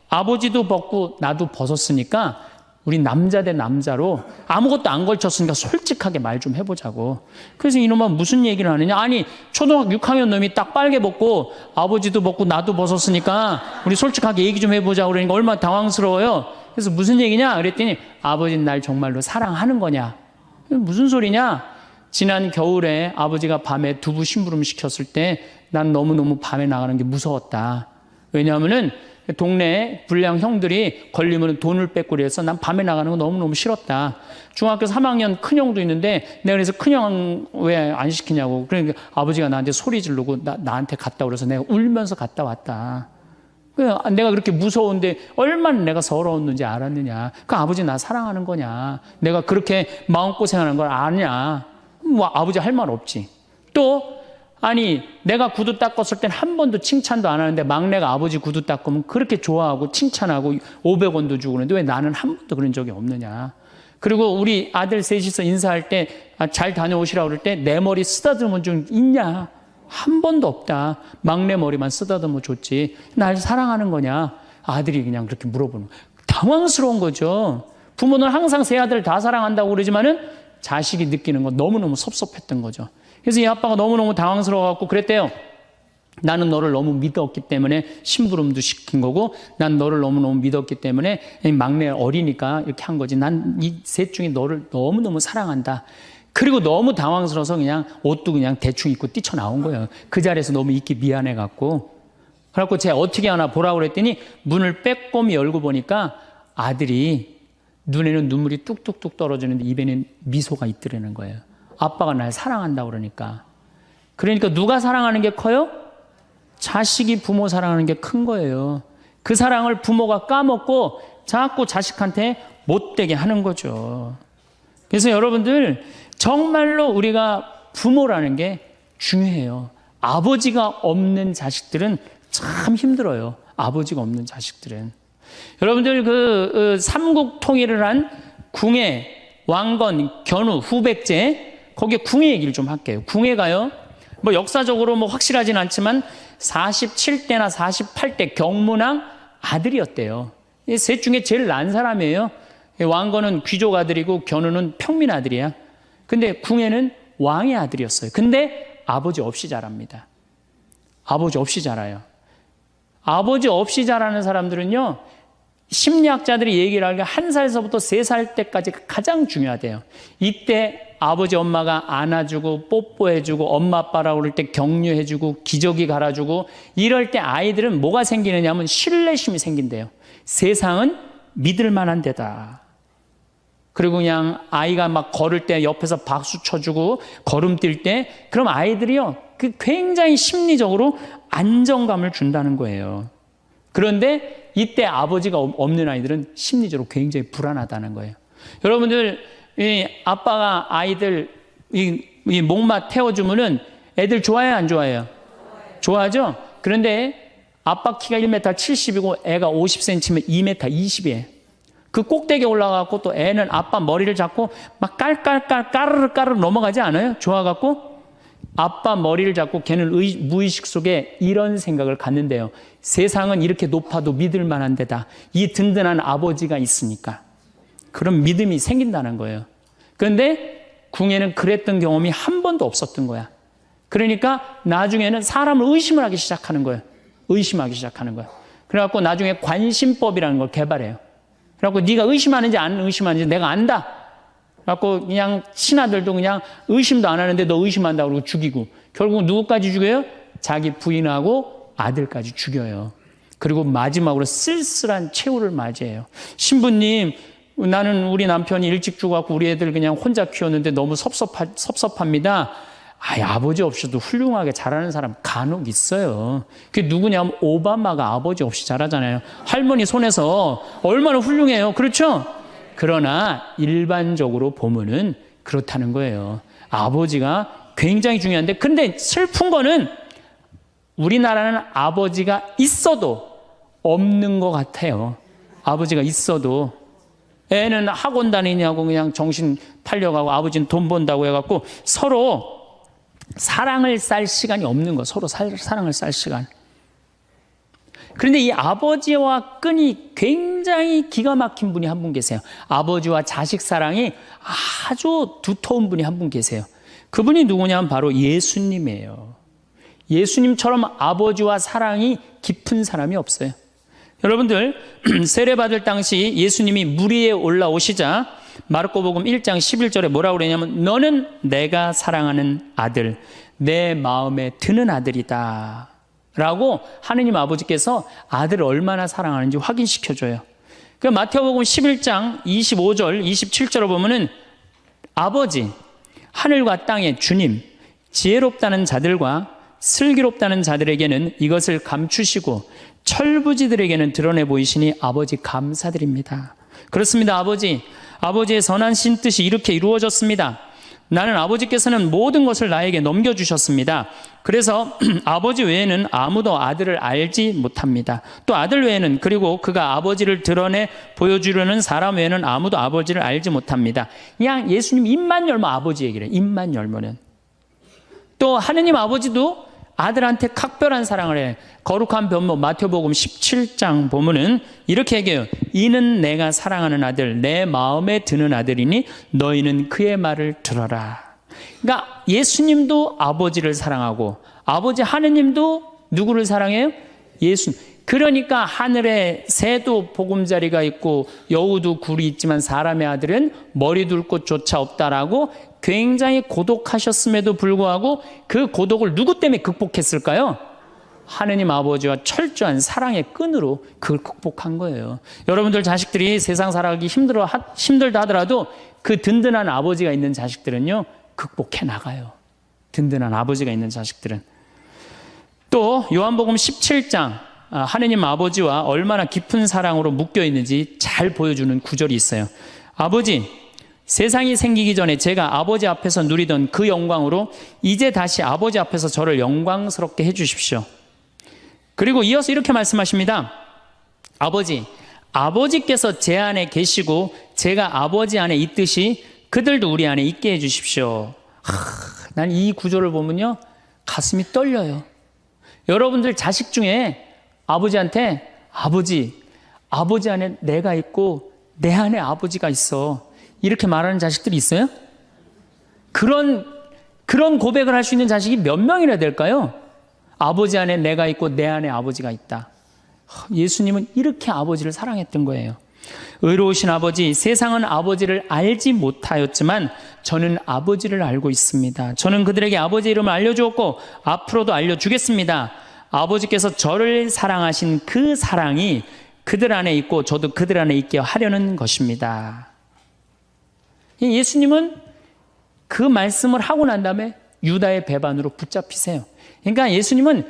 아버지도 벗고 나도 벗었으니까 우리 남자 대 남자로 아무것도 안 걸쳤으니까 솔직하게 말 좀 해보자고. 그래서 이놈은 무슨 얘기를 하느냐. 아니 초등학교 6학년 놈이 딱 빨개 벗고 아버지도 벗고 나도 벗었으니까 우리 솔직하게 얘기 좀 해보자고 그러니까 얼마나 당황스러워요. 그래서 무슨 얘기냐 그랬더니 아버지는 날 정말로 사랑하는 거냐. 무슨 소리냐. 지난 겨울에 아버지가 밤에 두부 심부름 시켰을 때 난 너무너무 밤에 나가는 게 무서웠다. 왜냐하면은 동네 불량 형들이 걸리면 돈을 뺏고 그래서 난 밤에 나가는 거 너무너무 싫었다. 중학교 3학년 큰형도 있는데 내가 그래서 큰형 왜 안 시키냐고. 그러니까 아버지가 나한테 소리 지르고 나한테 갔다 그래서 내가 울면서 갔다 왔다. 내가 그렇게 무서운데 얼마나 내가 서러웠는지 알았느냐. 그 아버지 나 사랑하는 거냐. 내가 그렇게 마음고생하는 걸 아냐. 뭐 아버지 할 말 없지. 또 아니 내가 구두 닦았을 땐 한 번도 칭찬도 안 하는데 막내가 아버지 구두 닦으면 그렇게 좋아하고 칭찬하고 500원도 주고 그러는데 왜 나는 한 번도 그런 적이 없느냐. 그리고 우리 아들 셋이서 인사할 때 잘 다녀오시라고 그럴 때 내 머리 쓰다듬은 좀 있냐. 한 번도 없다. 막내 머리만 쓰다듬어 줬지. 날 사랑하는 거냐. 아들이 그냥 그렇게 물어보는 거예요. 당황스러운 거죠. 부모는 항상 세 아들 다 사랑한다고 그러지만은 자식이 느끼는 건 너무너무 섭섭했던 거죠. 그래서 이 아빠가 너무너무 당황스러워갖고 그랬대요. 나는 너를 너무 믿었기 때문에 심부름도 시킨 거고 난 너를 너무너무 믿었기 때문에 막내 어리니까 이렇게 한 거지. 난 이 셋 중에 너를 너무너무 사랑한다. 그리고 너무 당황스러워서 그냥 옷도 그냥 대충 입고 뛰쳐나온 거예요. 그 자리에서 너무 있기 미안해갖고. 그래갖고 제가 어떻게 하나 보라고 그랬더니 문을 빼꼼히 열고 보니까 아들이 눈에는 눈물이 뚝뚝뚝 떨어지는데 입에는 미소가 있더라는 거예요. 아빠가 날 사랑한다고 그러니까. 그러니까 누가 사랑하는 게 커요? 자식이 부모 사랑하는 게 큰 거예요. 그 사랑을 부모가 까먹고 자꾸 자식한테 못되게 하는 거죠. 그래서 여러분들 정말로 우리가 부모라는 게 중요해요. 아버지가 없는 자식들은 참 힘들어요. 아버지가 없는 자식들은. 여러분들 삼국 통일을 한 궁예, 왕건, 견우, 후백제 거기에 궁예 얘기를 좀 할게요. 궁예가요. 뭐 역사적으로 뭐 확실하진 않지만 47대나 48대 경문왕 아들이었대요. 이 셋 중에 제일 난 사람이에요. 왕건은 귀족 아들이고 견우는 평민 아들이야. 근데 궁예는 왕의 아들이었어요. 근데 아버지 없이 자랍니다. 아버지 없이 자라요. 아버지 없이 자라는 사람들은요, 심리학자들이 얘기를 하기가 1살서부터 3살 때까지 가장 중요하대요. 이때 아버지 엄마가 안아주고 뽀뽀해주고 엄마 아빠라고 그럴 때 격려해주고 기저귀 갈아주고 이럴 때 아이들은 뭐가 생기느냐 하면 신뢰심이 생긴대요. 세상은 믿을 만한 데다. 그리고 그냥 아이가 막 걸을 때 옆에서 박수 쳐주고 걸음 뛸 때 그럼 아이들이요 굉장히 심리적으로 안정감을 준다는 거예요. 그런데 이때 아버지가 없는 아이들은 심리적으로 굉장히 불안하다는 거예요. 여러분들 이 아빠가 아이들 이 목마 태워주면은 애들 좋아해요 안 좋아해요? 좋아하죠? 그런데 아빠 키가 1m 70이고 애가 50cm면 2m 20이에요. 그 꼭대기에 올라가고 또 애는 아빠 머리를 잡고 막 까르르 넘어가지 않아요? 좋아갖고 아빠 머리를 잡고 걔는 무의식 속에 이런 생각을 갖는데요. 세상은 이렇게 높아도 믿을 만한 데다. 이 든든한 아버지가 있으니까. 그런 믿음이 생긴다는 거예요. 그런데 궁예는 그랬던 경험이 한 번도 없었던 거야. 그러니까 나중에는 사람을 의심을 하기 시작하는 거예요. 의심하기 시작하는 거예요. 그래갖고 나중에 관심법이라는 걸 개발해요. 그래갖고 네가 의심하는지 안 의심하는지 내가 안다. 그래갖고 그냥 친아들도 그냥 의심도 안 하는데 너 의심한다고 그러고 죽이고 결국 누구까지 죽여요? 자기 부인하고 아들까지 죽여요. 그리고 마지막으로 쓸쓸한 최후를 맞이해요. 신부님, 나는 우리 남편이 일찍 죽어갖고 우리 애들 그냥 혼자 키웠는데 너무 섭섭합니다. 아버지 없이도 훌륭하게 자라는 사람 간혹 있어요. 그게 누구냐면 오바마가 아버지 없이 자라잖아요. 할머니 손에서 얼마나 훌륭해요. 그렇죠? 그러나 일반적으로 보면은 그렇다는 거예요. 아버지가 굉장히 중요한데 근데 슬픈 거는 우리나라는 아버지가 있어도 없는 것 같아요. 아버지가 있어도 애는 학원 다니냐고 그냥 정신 팔려가고 아버지는 돈 번다고 해갖고 서로 사랑을 쌀 시간이 없는 거. 서로 사랑을 쌀 시간. 그런데 이 아버지와 끈이 굉장히 기가 막힌 분이 한 분 계세요. 아버지와 자식 사랑이 아주 두터운 분이 한 분 계세요. 그분이 누구냐면 바로 예수님이에요. 예수님처럼 아버지와 사랑이 깊은 사람이 없어요. 여러분들 세례받을 당시 예수님이 물 위에 올라오시자 마르코복음 1장 11절에 뭐라고 그러냐면 너는 내가 사랑하는 아들, 내 마음에 드는 아들이다. 라고 하느님 아버지께서 아들을 얼마나 사랑하는지 확인시켜줘요. 그 마태복음 11장 25절, 27절을 보면은 아버지, 하늘과 땅의 주님, 지혜롭다는 자들과 슬기롭다는 자들에게는 이것을 감추시고 철부지들에게는 드러내 보이시니 아버지 감사드립니다. 그렇습니다. 아버지의 선하신 뜻이 이렇게 이루어졌습니다. 나는 아버지께서는 모든 것을 나에게 넘겨주셨습니다. 그래서 아버지 외에는 아무도 아들을 알지 못합니다. 또 아들 외에는, 그리고 그가 아버지를 드러내 보여주려는 사람 외에는 아무도 아버지를 알지 못합니다. 그냥 예수님 입만 열면 아버지 얘기를 해요. 입만 열면은. 또 하느님 아버지도 아들한테 각별한 사랑을 해. 거룩한 변모 마태복음 17장 보면은 이렇게 얘기해요. 이는 내가 사랑하는 아들, 내 마음에 드는 아들이니 너희는 그의 말을 들어라. 그러니까 예수님도 아버지를 사랑하고 아버지 하느님도 누구를 사랑해요? 예수님. 그러니까 하늘에 새도 보금자리가 있고 여우도 굴이 있지만 사람의 아들은 머리 둘 곳조차 없다라고 굉장히 고독하셨음에도 불구하고 그 고독을 누구 때문에 극복했을까요? 하느님 아버지와 철저한 사랑의 끈으로 그걸 극복한 거예요. 여러분들 자식들이 세상 살아가기 힘들다 하더라도 그 든든한 아버지가 있는 자식들은요, 극복해 나가요. 든든한 아버지가 있는 자식들은. 또 요한복음 17장 하느님 아버지와 얼마나 깊은 사랑으로 묶여 있는지 잘 보여주는 구절이 있어요. 아버지, 세상이 생기기 전에 제가 아버지 앞에서 누리던 그 영광으로 이제 다시 아버지 앞에서 저를 영광스럽게 해주십시오. 그리고 이어서 이렇게 말씀하십니다. 아버지께서 제 안에 계시고 제가 아버지 안에 있듯이 그들도 우리 안에 있게 해주십시오. 난 이 구절을 보면요, 가슴이 떨려요. 여러분들 자식 중에 아버지한테 아버지 안에 내가 있고 내 안에 아버지가 있어, 이렇게 말하는 자식들이 있어요? 그런 고백을 할 수 있는 자식이 몇 명이나 될까요? 아버지 안에 내가 있고 내 안에 아버지가 있다. 예수님은 이렇게 아버지를 사랑했던 거예요. 의로우신 아버지, 세상은 아버지를 알지 못하였지만 저는 아버지를 알고 있습니다. 저는 그들에게 아버지의 이름을 알려주었고 앞으로도 알려주겠습니다. 아버지께서 저를 사랑하신 그 사랑이 그들 안에 있고 저도 그들 안에 있게 하려는 것입니다. 예수님은 그 말씀을 하고 난 다음에 유다의 배반으로 붙잡히세요. 그러니까 예수님은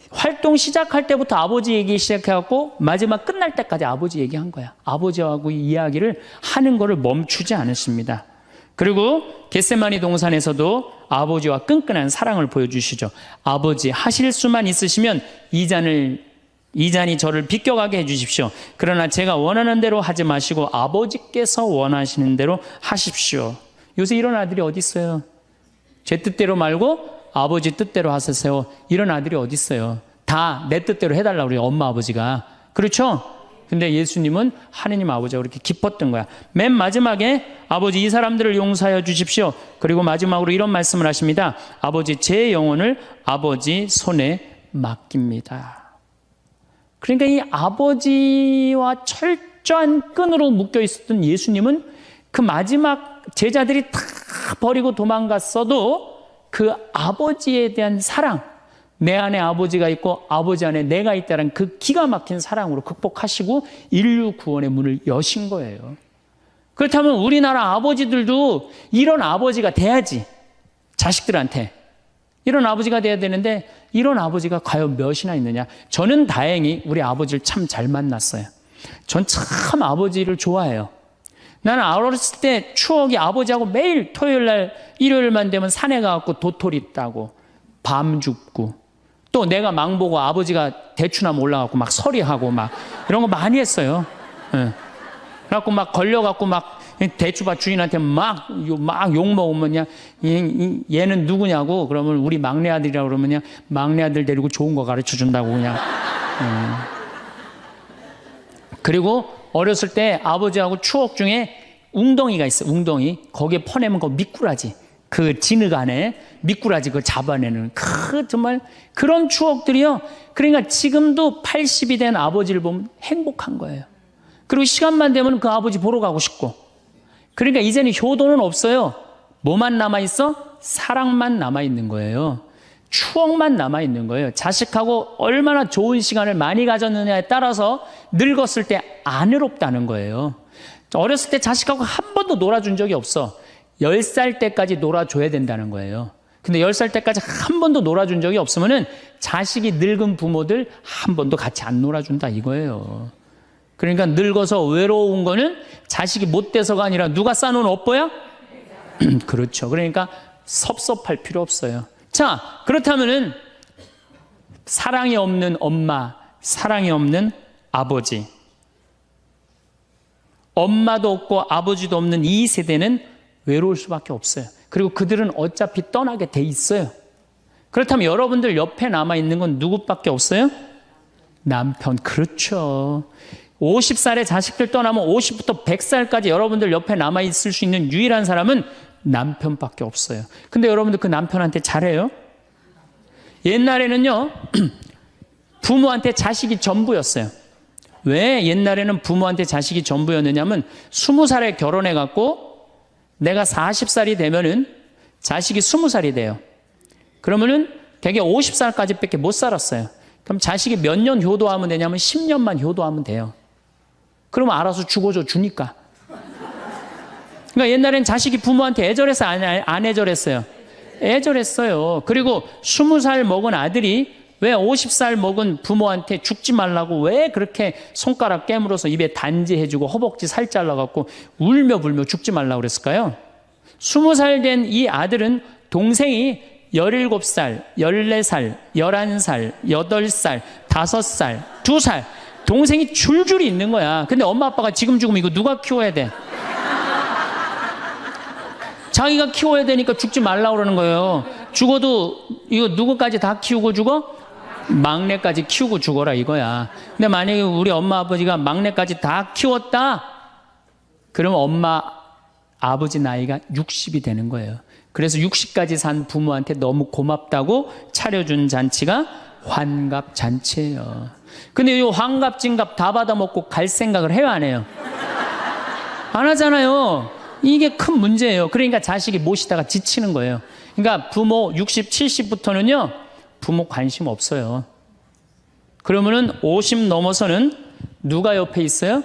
활동 시작할 때부터 아버지 얘기 시작해갖고 마지막 끝날 때까지 아버지 얘기한 거야. 아버지하고 이야기를 하는 거를 멈추지 않으십니다. 그리고 겟세마니 동산에서도 아버지와 끈끈한 사랑을 보여주시죠. 아버지, 하실 수만 있으시면 이 잔이 저를 비껴가게 해주십시오. 그러나 제가 원하는 대로 하지 마시고 아버지께서 원하시는 대로 하십시오. 요새 이런 아들이 어디 있어요? 제 뜻대로 말고 아버지 뜻대로 하세요. 이런 아들이 어디 있어요? 다 내 뜻대로 해달라고 그래요, 엄마 아버지가. 그렇죠? 근데 예수님은 하느님 아버지가 그렇게 기뻤던 거야. 맨 마지막에 아버지, 이 사람들을 용서하여 주십시오. 그리고 마지막으로 이런 말씀을 하십니다. 아버지, 제 영혼을 아버지 손에 맡깁니다. 그러니까 이 아버지와 철저한 끈으로 묶여 있었던 예수님은 그 마지막 제자들이 다 버리고 도망갔어도 그 아버지에 대한 사랑, 내 안에 아버지가 있고 아버지 안에 내가 있다는 그 기가 막힌 사랑으로 극복하시고 인류 구원의 문을 여신 거예요. 그렇다면 우리나라 아버지들도 이런 아버지가 돼야지. 자식들한테 이런 아버지가 돼야 되는데 이런 아버지가 과연 몇이나 있느냐. 저는 다행히 우리 아버지를 참 잘 만났어요. 전 참 아버지를 좋아해요. 나는 어렸을 때 추억이 아버지하고 매일 토요일 날 일요일만 되면 산에 가갖고 도토리 따고 밤 줍고 또 내가 망보고 아버지가 대추나무 올라가고 막 서리하고 막 이런 거 많이 했어요. 예. 그래갖고 막 걸려갖고 막 대추밭 주인한테 막 욕 먹으면 그냥 얘는 누구냐고 그러면 우리 막내 아들이라고 그러면 그냥 막내 아들 데리고 좋은 거 가르쳐 준다고 그냥. 그리고 어렸을 때 아버지하고 추억 중에 웅덩이가 있어. 웅덩이. 거기에 퍼내면 그 미꾸라지. 그 진흙 안에 미꾸라지 그 잡아내는 정말 그런 추억들이요. 그러니까 지금도 80이 된 아버지를 보면 행복한 거예요. 그리고 시간만 되면 그 아버지 보러 가고 싶고. 그러니까 이제는 효도는 없어요. 뭐만 남아있어? 사랑만 남아있는 거예요. 추억만 남아있는 거예요. 자식하고 얼마나 좋은 시간을 많이 가졌느냐에 따라서 늙었을 때 안 외롭다는 거예요. 어렸을 때 자식하고 한 번도 놀아준 적이 없어. 10살 때까지 놀아줘야 된다는 거예요. 근데 10살 때까지 한 번도 놀아준 적이 없으면은 자식이 늙은 부모들 한 번도 같이 안 놀아준다 이거예요. 그러니까 늙어서 외로운 거는 자식이 못 돼서가 아니라 누가 싸놓은 업보야? 그렇죠. 그러니까 섭섭할 필요 없어요. 자, 그렇다면은 사랑이 없는 엄마, 사랑이 없는 아버지, 엄마도 없고 아버지도 없는 이 세대는 외로울 수밖에 없어요. 그리고 그들은 어차피 떠나게 돼 있어요. 그렇다면 여러분들 옆에 남아있는 건 누구밖에 없어요? 남편. 그렇죠. 50살에 자식들 떠나면 50부터 100살까지 여러분들 옆에 남아있을 수 있는 유일한 사람은 남편밖에 없어요. 근데 여러분들 그 남편한테 잘해요? 옛날에는요, 부모한테 자식이 전부였어요. 왜 옛날에는 부모한테 자식이 전부였느냐면 20살에 결혼해갖고 내가 40살이 되면은 자식이 20살이 돼요. 그러면은 되게 50살까지 밖에 못 살았어요. 그럼 자식이 몇 년 효도하면 되냐면 10년만 효도하면 돼요. 그러면 알아서 죽어줘 주니까. 그러니까 옛날엔 자식이 부모한테 애절해서 안 애절했어요? 애절했어요. 그리고 20살 먹은 아들이 왜 50살 먹은 부모한테 죽지 말라고 왜 그렇게 손가락 깨물어서 입에 단지해주고 허벅지 살 잘라갖고 울며 불며 죽지 말라고 그랬을까요? 20살 된 이 아들은 동생이 17살, 14살, 11살, 8살, 5살, 2살 동생이 줄줄이 있는 거야. 근데 엄마 아빠가 지금 죽으면 이거 누가 키워야 돼? 자기가 키워야 되니까 죽지 말라고 그러는 거예요. 죽어도 이거 누구까지 다 키우고 죽어? 막내까지 키우고 죽어라 이거야. 근데 만약에 우리 엄마 아버지가 막내까지 다 키웠다? 그러면 엄마 아버지 나이가 60이 되는 거예요. 그래서 60까지 산 부모한테 너무 고맙다고 차려준 잔치가 환갑잔치예요. 근데 이 환갑진갑 다 받아먹고 갈 생각을 해요, 안 해요? 안 하잖아요. 이게 큰 문제예요. 그러니까 자식이 모시다가 지치는 거예요. 그러니까 부모 60, 70부터는요 부모 관심 없어요. 그러면은 50 넘어서는 누가 옆에 있어요?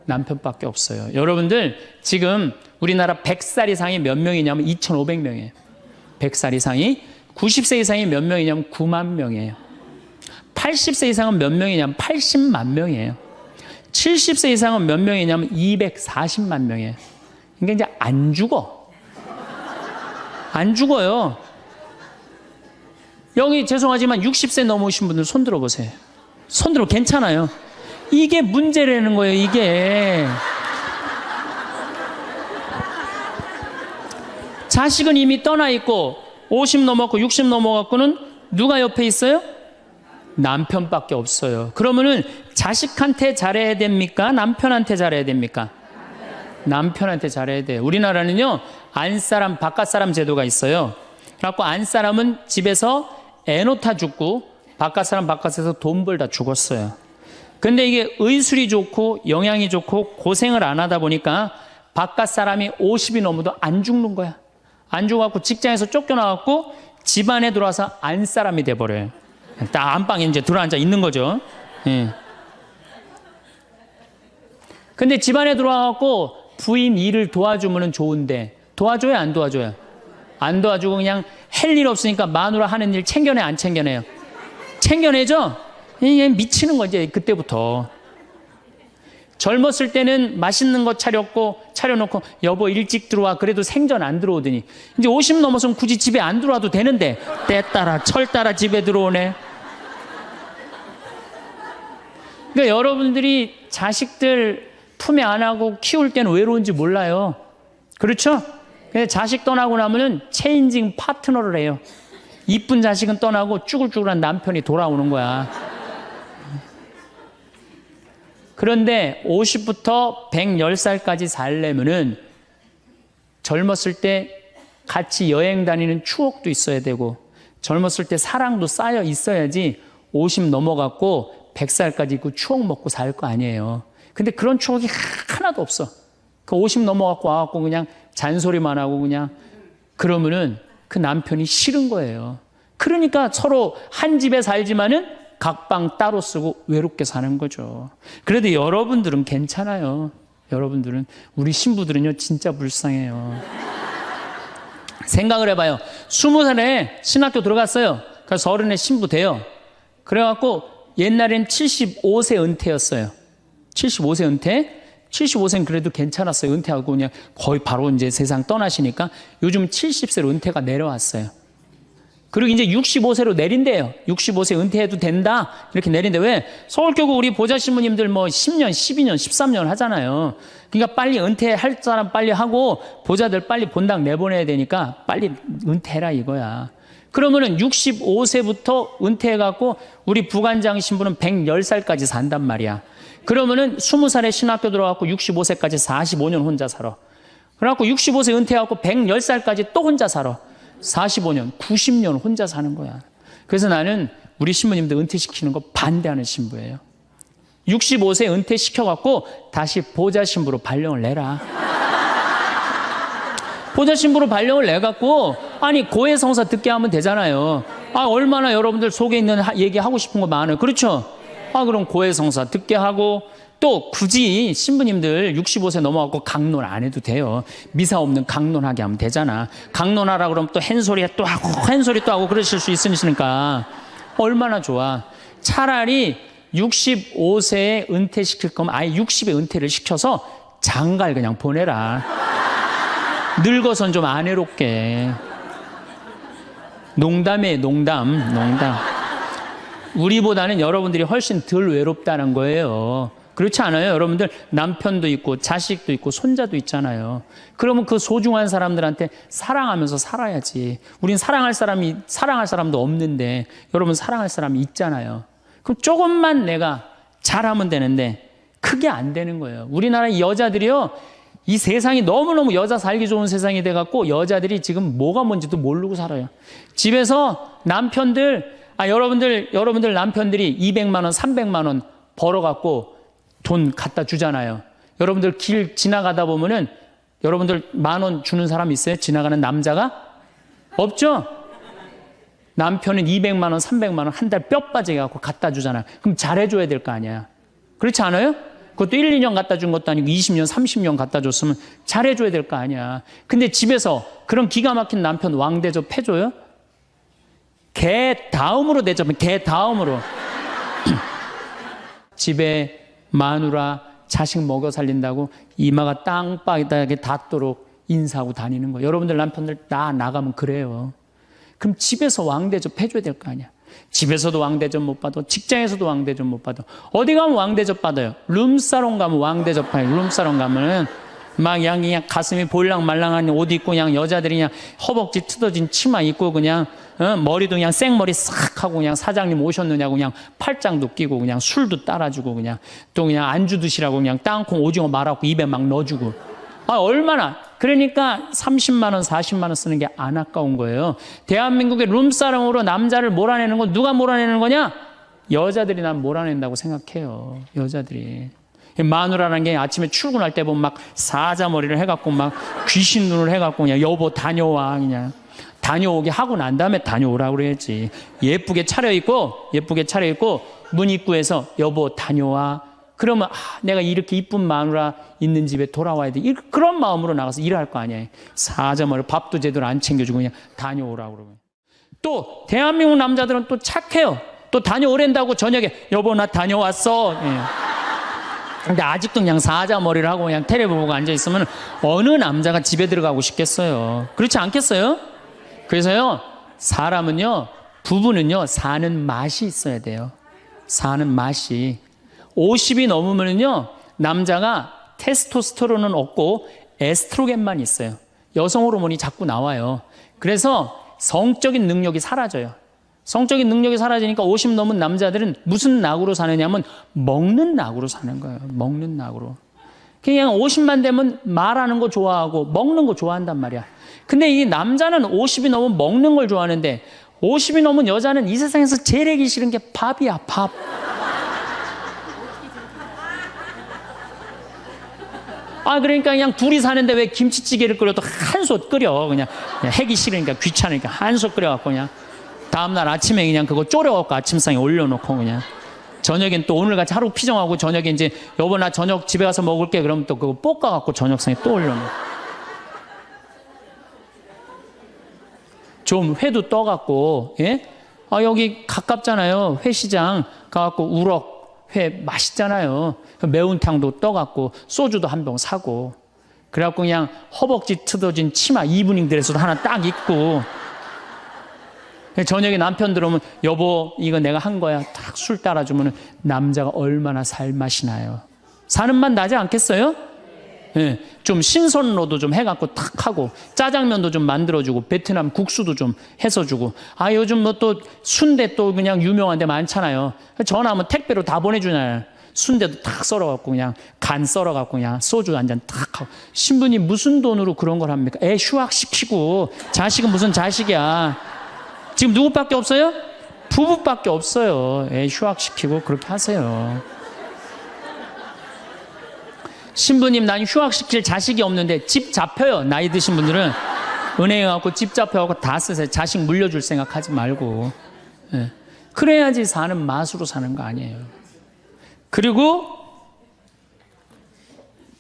남편밖에 없어요. 여러분들 지금 우리나라 100살 이상이 몇 명이냐면 2,500명이에요. 100살 이상이. 90세 이상이 몇 명이냐면 9만 명이에요. 80세 이상은 몇 명이냐면 80만 명이에요. 70세 이상은 몇 명이냐면 240만 명이에요. 그러니까 이제 안 죽어. 안 죽어요. 여기 죄송하지만 60세 넘으신 분들 손 들어보세요. 손 들어 괜찮아요. 이게 문제라는 거예요, 이게. 자식은 이미 떠나 있고 50 넘었고 60 넘어갖고는 누가 옆에 있어요? 남편밖에 없어요. 그러면은 자식한테 잘해야 됩니까? 남편한테 잘해야 됩니까? 남편한테 잘해야 돼요. 우리나라는요, 안사람, 바깥사람 제도가 있어요. 그래갖고 안사람은 집에서 애 놓다 죽고 바깥사람 바깥에서 돈 벌다 죽었어요. 근데 이게 의술이 좋고 영양이 좋고 고생을 안 하다 보니까 바깥사람이 50이 넘어도 안 죽는 거야. 안 죽어갖고 직장에서 쫓겨나갖고 집안에 들어와서 안사람이 돼버려요. 딱 안방에 이제 들어앉아 있는 거죠. 예. 근데 집안에 들어와갖고 부인 일을 도와주면 좋은데 도와줘요, 안 도와줘요? 안 도와주고 그냥 할 일 없으니까 마누라 하는 일 챙겨내, 안 챙겨내요? 챙겨내죠? 이게 미치는 거지, 그때부터. 젊었을 때는 맛있는 거 차려놓고 여보 일찍 들어와 그래도 생전 안 들어오더니 이제 50 넘어서면 굳이 집에 안 들어와도 되는데 때 따라 철 따라 집에 들어오네. 그러니까 여러분들이 자식들 품에 안하고 키울 때는 외로운지 몰라요. 그렇죠? 근데 자식 떠나고 나면은 체인징 파트너를 해요. 이쁜 자식은 떠나고 쭈글쭈글한 남편이 돌아오는 거야. 그런데 50부터 110살까지 살려면은 젊었을 때 같이 여행 다니는 추억도 있어야 되고 젊었을 때 사랑도 쌓여 있어야지 50 넘어갔고 100살까지 있고 추억 먹고 살 거 아니에요. 근데 그런 추억이 하나도 없어. 그 50 넘어갖고 와갖고 그냥 잔소리만 하고 그냥 그러면은 그 남편이 싫은 거예요. 그러니까 서로 한 집에 살지만은 각방 따로 쓰고 외롭게 사는 거죠. 그래도 여러분들은 괜찮아요. 여러분들은, 우리 신부들은요 진짜 불쌍해요. 생각을 해봐요. 20살에 신학교 들어갔어요. 그래서 30에 신부 돼요. 그래갖고 옛날엔 75세 은퇴였어요. 75세 은퇴. 75세는 그래도 괜찮았어요. 은퇴하고 그냥 거의 바로 이제 세상 떠나시니까 요즘 70세로 은퇴가 내려왔어요. 그리고 이제 65세로 내린대요. 65세 은퇴해도 된다. 이렇게 내린대. 왜? 서울교구 우리 보좌 신부님들 뭐 10년, 12년, 13년 하잖아요. 그러니까 빨리 은퇴할 사람 빨리 하고 보좌들 빨리 본당 내보내야 되니까 빨리 은퇴해라 이거야. 그러면은 65세부터 은퇴해갖고 우리 부관장 신부는 110살까지 산단 말이야. 그러면은 20살에 신학교 들어갖고 65세까지 45년 혼자 살아. 그래갖고 65세 은퇴해갖고 110살까지 또 혼자 살아. 45년, 90년 혼자 사는 거야. 그래서 나는 우리 신부님들 은퇴시키는 거 반대하는 신부예요. 65세 은퇴시켜갖고 다시 보좌 신부로 발령을 내라. 보좌 신부로 발령을 내갖고, 아니, 고해성사 듣게 하면 되잖아요. 아, 얼마나 여러분들 속에 있는 얘기하고 싶은 거 많아요. 그렇죠? 아, 그럼 고해성사 듣게 하고, 또 굳이 신부님들 65세 넘어가고 강론 안 해도 돼요. 미사 없는 강론하게 하면 되잖아. 강론하라 그러면 또 헨소리 또 하고 헨소리 또 하고 그러실 수 있으니까 얼마나 좋아. 차라리 65세에 은퇴시킬 거면 아예 60에 은퇴를 시켜서 장가를 그냥 보내라. 늙어선 좀 안 해롭게. 농담이에요, 농담. 우리보다는 여러분들이 훨씬 덜 외롭다는 거예요. 그렇지 않아요? 여러분들 남편도 있고 자식도 있고 손자도 있잖아요. 그러면 그 소중한 사람들한테 사랑하면서 살아야지. 우린 사랑할 사람도 없는데 여러분 사랑할 사람이 있잖아요. 그럼 조금만 내가 잘하면 되는데 그게 안 되는 거예요. 우리나라 여자들이요, 이 세상이 너무너무 여자 살기 좋은 세상이 돼갖고 여자들이 지금 뭐가 뭔지도 모르고 살아요. 집에서 남편들, 여러분들 남편들이 200만 원, 300만 원 벌어갖고 돈 갖다 주잖아요. 여러분들 길 지나가다 보면은 여러분들 10,000원 주는 사람 있어요? 지나가는 남자가? 없죠? 남편은 200만 원, 300만 원 한 달 뼈 빠지게 갖고 갖다 주잖아요. 그럼 잘해줘야 될 거 아니야. 그렇지 않아요? 그것도 1, 2년 갖다 준 것도 아니고 20년, 30년 갖다 줬으면 잘해줘야 될 거 아니야. 근데 집에서 그런 기가 막힌 남편 왕대접 해줘요? 개 다음으로 대접은 개 다음으로. 집에 마누라 자식 먹여 살린다고 이마가 땅바닥에 닿도록 인사하고 다니는 거예요. 여러분들 남편들 나가면 그래요. 그럼 집에서 왕대접 해줘야 될 거 아니야. 집에서도 왕대접 못 받아, 직장에서도 왕대접 못 받아. 어디 가면 왕대접 받아요? 룸사롱 가면 왕대접 받아요. 룸사롱 가면은 막 그냥 가슴이 볼랑말랑한 옷 입고 그냥 여자들이 그냥 허벅지 뜯어진 치마 입고 그냥 머리도 그냥 생머리 싹 하고 그냥 사장님 오셨느냐고 그냥 팔짱도 끼고 그냥 술도 따라주고 그냥 또 그냥 안주 드시라고 그냥 땅콩 오징어 말아갖고 입에 막 넣어주고. 아, 얼마나. 그러니까 30만 원, 40만 원 쓰는 게 안 아까운 거예요. 대한민국의 룸사롱으로 남자를 몰아내는 건 누가 몰아내는 거냐? 여자들이 난 몰아낸다고 생각해요. 여자들이. 마누라라는 게 아침에 출근할 때 보면 막 사자머리를 해갖고 막 귀신 눈을 해갖고 그냥 여보 다녀와 그냥 다녀오게 하고 난 다음에 다녀오라고 그래야지. 예쁘게 차려입고 문 입구에서 여보 다녀와. 그러면 내가 이렇게 이쁜 마누라 있는 집에 돌아와야 돼. 그런 마음으로 나가서 일할 거 아니에요. 사자머리 밥도 제대로 안 챙겨주고 그냥 다녀오라고 그러면. 또 대한민국 남자들은 또 착해요. 또 다녀오랜다고 저녁에 여보 나 다녀왔어. 예. 근데 아직도 그냥 사자머리를 하고 그냥 텔레비 보고 앉아있으면 어느 남자가 집에 들어가고 싶겠어요. 그렇지 않겠어요? 그래서요, 사람은요, 부부는요, 사는 맛이 있어야 돼요. 사는 맛이. 50이 넘으면요, 남자가 테스토스테론은 없고 에스트로겐만 있어요. 여성 호르몬이 자꾸 나와요. 그래서 성적인 능력이 사라져요. 성적인 능력이 사라지니까 50 넘은 남자들은 무슨 낙으로 사느냐면 먹는 낙으로 사는 거예요. 먹는 낙으로. 그냥 50만 되면 말하는 거 좋아하고 먹는 거 좋아한단 말이야. 근데 이 남자는 50이 넘으면 먹는 걸 좋아하는데 50이 넘은 여자는 이 세상에서 제일 하기 싫은 게 밥이야, 밥. 그러니까 그냥 둘이 사는데 왜 김치찌개를 끓여도 한솥 끓여. 그냥 하기 싫으니까 귀찮으니까 한솥 끓여갖고 그냥 다음날 아침에 그냥 그거 졸여갖고 아침상에 올려놓고 그냥. 저녁엔 또 오늘같이 하루 피정하고 저녁에 이제 여보 나 저녁 집에 가서 먹을게 그러면 또 그거 볶아갖고 저녁상에 또 올려놓고. 좀 회도 떠갖고, 예? 여기 가깝잖아요. 회시장 가갖고 우럭 회 맛있잖아요. 매운탕도 떠갖고 소주도 한 병 사고. 그래갖고 그냥 허벅지 트어진 치마 이브닝 드레스도 하나 딱 입고. 저녁에 남편 들어오면 여보 이거 내가 한 거야. 딱 술 따라주면 남자가 얼마나 살맛이 나요. 사는 맛 나지 않겠어요? 예, 좀 신선로도 좀 해갖고 탁 하고 짜장면도 좀 만들어주고 베트남 국수도 좀 해서 주고 요즘 뭐 또 순대 또 그냥 유명한 데 많잖아요. 전화하면 택배로 다 보내주잖아요. 순대도 탁 썰어갖고 그냥 간 썰어갖고 그냥 소주 한 잔 탁 하고. 신부님 무슨 돈으로 그런 걸 합니까? 애 휴학시키고 자식은 무슨 자식이야. 지금 누구밖에 없어요? 부부밖에 없어요. 애 휴학시키고 그렇게 하세요. 신부님 난 휴학시킬 자식이 없는데 집 잡혀요. 나이 드신 분들은 은행에 가고 집 잡혀갖고 다 쓰세요. 자식 물려줄 생각하지 말고. 예. 그래야지 사는 맛으로 사는 거 아니에요. 그리고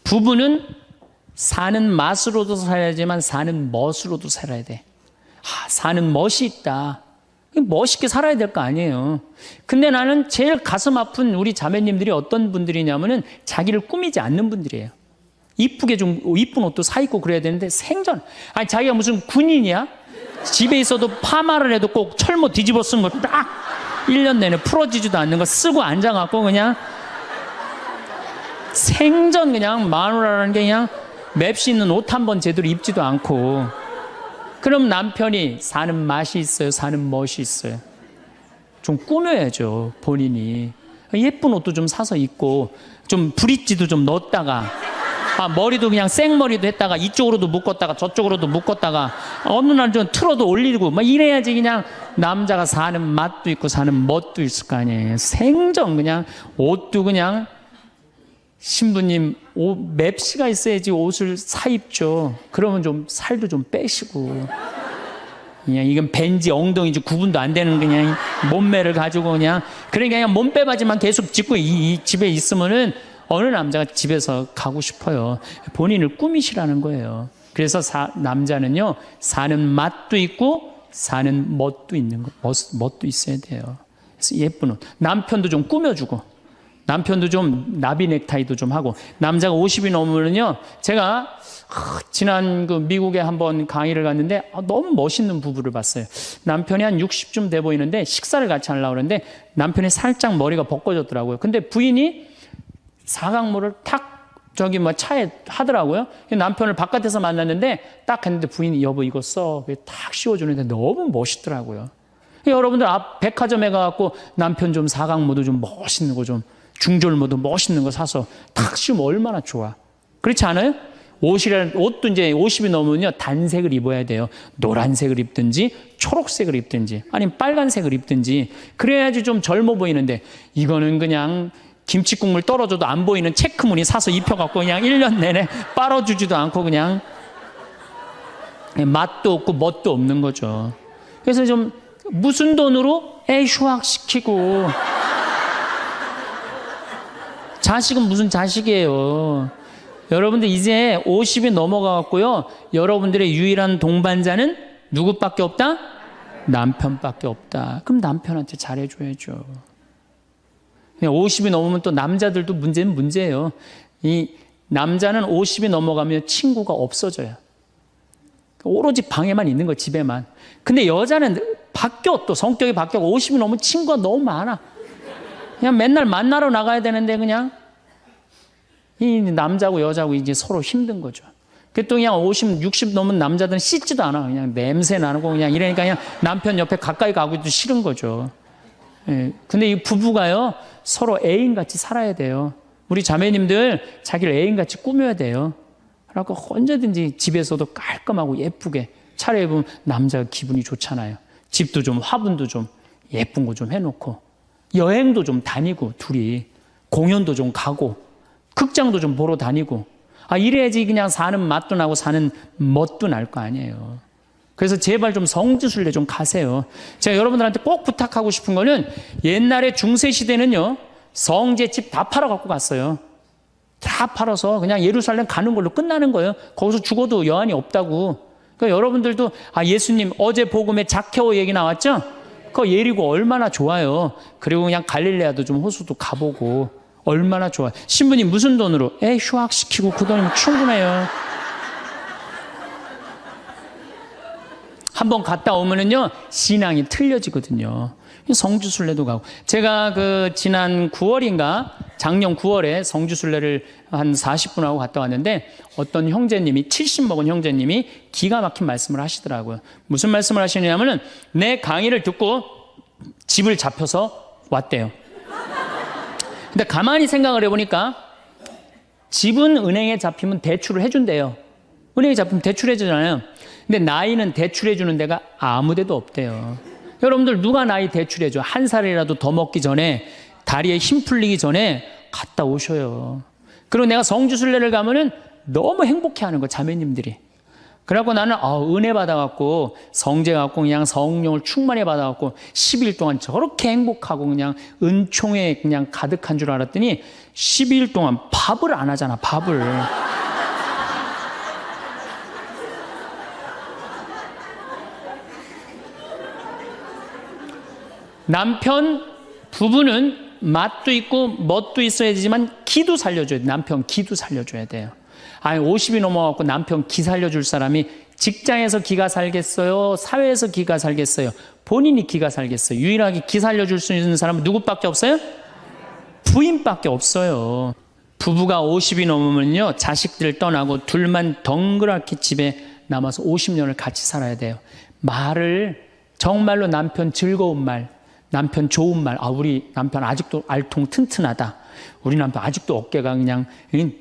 부부는 사는 맛으로도 살아야지만 사는 멋으로도 살아야 돼. 사는 멋이 있다. 멋있게 살아야 될 거 아니에요. 근데 나는 제일 가슴 아픈 우리 자매님들이 어떤 분들이냐면은 자기를 꾸미지 않는 분들이에요. 이쁘게 좀 이쁜 옷도 사 입고 그래야 되는데 생전 자기가 무슨 군인이야? 집에 있어도 파마를 해도 꼭 철모 뒤집어 쓴 거 딱 1년 내내 풀어지지도 않는 거 쓰고 앉아갖고 그냥 생전 그냥 마누라라는 게 그냥 맵시 있는 옷 한 번 제대로 입지도 않고. 그럼 남편이 사는 맛이 있어요? 사는 멋이 있어요? 좀 꾸며야죠, 본인이. 예쁜 옷도 좀 사서 입고, 좀 브릿지도 좀 넣었다가, 머리도 그냥 생머리도 했다가, 이쪽으로도 묶었다가, 저쪽으로도 묶었다가, 어느 날 좀 틀어도 올리고, 막 이래야지 그냥 남자가 사는 맛도 있고, 사는 멋도 있을 거 아니에요. 생전 그냥, 옷도 그냥, 신부님 맵시가 있어야지 옷을 사 입죠. 그러면 좀 살도 좀 빼시고 그냥 이건 벤지 엉덩이지 구분도 안 되는 그냥 몸매를 가지고 그러니까 그냥 몸빼바지만 계속 짚고 이 집에 있으면은 어느 남자가 집에서 가고 싶어요. 본인을 꾸미시라는 거예요. 그래서 남자는요 사는 맛도 있고 사는 멋도 있는 거, 멋도 있어야 돼요. 그래서 예쁜 옷. 남편도 좀 꾸며주고. 남편도 좀 나비 넥타이도 좀 하고. 남자가 50이 넘으면요 제가 지난 그 미국에 한번 강의를 갔는데 너무 멋있는 부부를 봤어요. 남편이 한 60쯤 돼 보이는데 식사를 같이 하려고 그러는데 남편이 살짝 머리가 벗겨졌더라고요. 근데 부인이 사각모를 탁 저기 뭐 차에 하더라고요. 남편을 바깥에서 만났는데 딱 했는데 부인이 여보 이거 써 탁 씌워주는데 너무 멋있더라고요. 여러분들 앞 백화점에 가갖고 남편 좀 사각모도 좀 멋있는 거 좀 중절모도 멋있는 거 사서 탁 씌우면 얼마나 좋아. 그렇지 않아요? 옷도 이제 50이 넘으면요 단색을 입어야 돼요. 노란색을 입든지 초록색을 입든지 아니면 빨간색을 입든지 그래야지 좀 젊어 보이는데 이거는 그냥 김치 국물 떨어져도 안 보이는 체크무늬 사서 입혀갖고 그냥 1년 내내 빨아주지도 않고 그냥 맛도 없고 멋도 없는 거죠. 그래서 좀 무슨 돈으로 애 휴학시키고 자식은 무슨 자식이에요. 여러분들 이제 50이 넘어가갖고요. 여러분들의 유일한 동반자는 누구밖에 없다? 남편밖에 없다. 그럼 남편한테 잘해줘야죠. 50이 넘으면 또 남자들도 문제는 문제예요. 이 남자는 50이 넘어가면 친구가 없어져요. 오로지 방에만 있는 거, 집에만. 근데 여자는 바뀌어, 또 성격이 바뀌어. 50이 넘으면 친구가 너무 많아. 그냥 맨날 만나러 나가야 되는데 그냥 이 남자고 여자고 이제 서로 힘든 거죠. 또 그냥 50, 60 넘은 남자들은 씻지도 않아. 그냥 냄새 나고 그냥 이러니까 그냥 남편 옆에 가까이 가기도 싫은 거죠. 예. 근데 이 부부가요 서로 애인같이 살아야 돼요. 우리 자매님들 자기를 애인같이 꾸며야 돼요. 그러니까 언제든지 집에서도 깔끔하고 예쁘게 차려입으면 남자가 기분이 좋잖아요. 집도 좀 화분도 좀 예쁜 거 좀 해놓고 여행도 좀 다니고 둘이 공연도 좀 가고 극장도 좀 보러 다니고 이래야지 그냥 사는 맛도 나고 사는 멋도 날 거 아니에요. 그래서 제발 좀 성지순례 좀 가세요. 제가 여러분들한테 꼭 부탁하고 싶은 거는 옛날에 중세 시대는요, 성제 집 다 팔아 갖고 갔어요. 다 팔아서 그냥 예루살렘 가는 걸로 끝나는 거예요. 거기서 죽어도 여한이 없다고. 그러니까 여러분들도 예수님 어제 복음에 자케오 얘기 나왔죠? 그거 예리고 얼마나 좋아요. 그리고 그냥 갈릴레아도 좀 호수도 가보고 얼마나 좋아요. 신부님 무슨 돈으로? 휴학시키고 그 돈이면 충분해요. 한번 갔다 오면은요, 신앙이 틀려지거든요. 성주순례도 가고. 제가 지난 9월인가 작년 9월에 성주순례를 한 40분 하고 갔다 왔는데 어떤 형제님이 70 먹은 형제님이 기가 막힌 말씀을 하시더라고요. 무슨 말씀을 하시냐면은 내 강의를 듣고 집을 잡혀서 왔대요. 근데 가만히 생각을 해보니까 집은 은행에 잡히면 대출을 해준대요. 은행에 잡히면 대출해주잖아요. 근데 나이는 대출해주는 데가 아무 데도 없대요. 여러분들 누가 나이 대출해줘? 한 살이라도 더 먹기 전에, 다리에 힘 풀리기 전에 갔다 오셔요. 그리고 내가 성주순례를 가면은 너무 행복해하는 거, 자매님들이. 그래갖고 나는 은혜 받아갖고 성제 갖고 그냥 성령을 충만히 받아갖고 10일 동안 저렇게 행복하고 그냥 은총에 그냥 가득한 줄 알았더니 12일 동안 밥을 안 하잖아, 밥을. 남편, 부부는 맛도 있고 멋도 있어야 되지만 기도 살려줘야 돼. 남편 기도 살려줘야 돼요. 50이 넘어갖고 남편 기 살려줄 사람이 직장에서 기가 살겠어요? 사회에서 기가 살겠어요? 본인이 기가 살겠어요? 유일하게 기 살려줄 수 있는 사람은 누구밖에 없어요? 부인밖에 없어요. 부부가 50이 넘으면요, 자식들 떠나고 둘만 덩그랗게 집에 남아서 50년을 같이 살아야 돼요. 말을 정말로 남편 즐거운 말, 남편 좋은 말, 우리 남편 아직도 알통 튼튼하다. 우리 남편 아직도 어깨가 그냥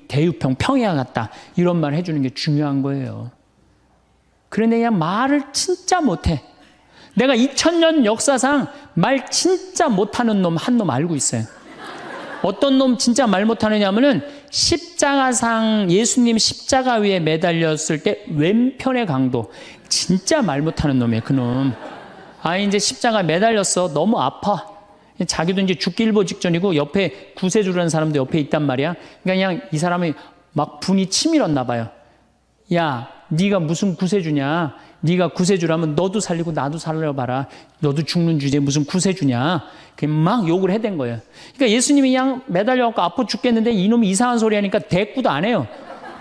대유평 평야 같다. 이런 말 해주는 게 중요한 거예요. 그런데 그냥 말을 진짜 못해. 내가 2000년 역사상 말 진짜 못하는 놈 한 놈 알고 있어요. 어떤 놈 진짜 말 못하느냐면은 십자가상 예수님 십자가 위에 매달렸을 때 왼편의 강도. 진짜 말 못하는 놈이에요, 그놈. 이제 십자가 매달렸어. 너무 아파. 자기도 이제 죽기 일보 직전이고 옆에 구세주라는 사람도 옆에 있단 말이야. 그러니까 그냥 이 사람이 막 분이 치밀었나 봐요. 야, 네가 무슨 구세주냐? 네가 구세주라면 너도 살리고 나도 살려봐라. 너도 죽는 주제에 무슨 구세주냐? 그냥 막 욕을 해댄 거예요. 그러니까 예수님이 그냥 매달려갖고 아파 죽겠는데 이놈이 이상한 소리 하니까 대꾸도 안 해요.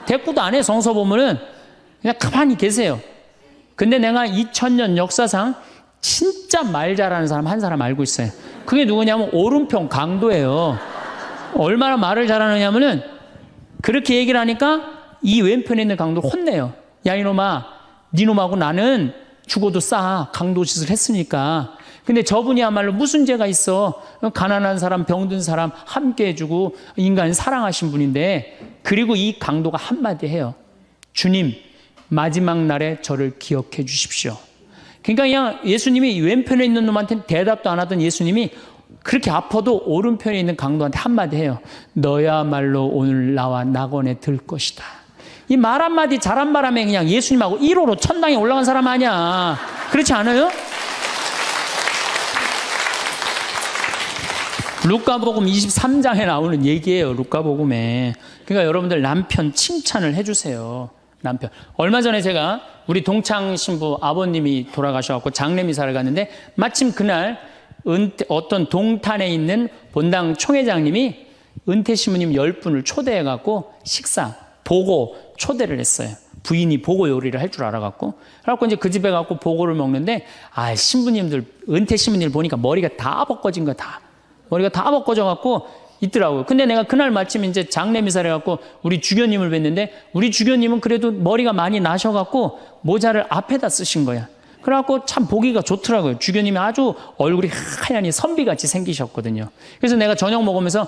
대꾸도 안 해. 성서 보면은 그냥 가만히 계세요. 근데 내가 2000년 역사상 진짜 말 잘하는 사람 한 사람 알고 있어요. 그게 누구냐면 오른편 강도예요. 얼마나 말을 잘하느냐면은 그렇게 얘기를 하니까 이 왼편에 있는 강도 혼내요. 야, 이놈아, 니놈하고 나는 죽어도 싸. 강도 짓을 했으니까. 근데 저분이야말로 무슨 죄가 있어. 가난한 사람, 병든 사람 함께 해주고 인간을 사랑하신 분인데, 그리고 이 강도가 한마디 해요. 주님, 마지막 날에 저를 기억해 주십시오. 그러니까 그냥 예수님이 왼편에 있는 놈한테 대답도 안 하던 예수님이 그렇게 아파도 오른편에 있는 강도한테 한마디 해요. 너야말로 오늘 나와 낙원에 들 것이다. 이 말 한마디 잘한 바람에 그냥 예수님하고 1호로 천당에 올라간 사람 아니야. 그렇지 않아요? 루카복음 23장에 나오는 얘기예요. 루카복음에. 그러니까 여러분들 남편 칭찬을 해주세요. 남편. 얼마 전에 제가 우리 동창 신부 아버님이 돌아가셔갖고 장례미사를 갔는데 마침 그날 어떤 동탄에 있는 본당 총회장님이 은퇴 신부님 10분을 초대해갖고 식사, 보고 초대를 했어요. 부인이 보고 요리를 할 줄 알아갖고. 그래갖고 이제 그 집에 가고 보고를 먹는데, 신부님들, 은퇴 신부님들 보니까 머리가 다 벗겨진 거야, 다. 머리가 다 벗겨져갖고 있더라고요. 근데 내가 그날 마침 이제 장례미사를 해갖고 우리 주교님을 뵀는데, 우리 주교님은 그래도 머리가 많이 나셔갖고 모자를 앞에다 쓰신 거야. 그래갖고 참 보기가 좋더라고요. 주교님이 아주 얼굴이 하얀이 선비같이 생기셨거든요. 그래서 내가 저녁 먹으면서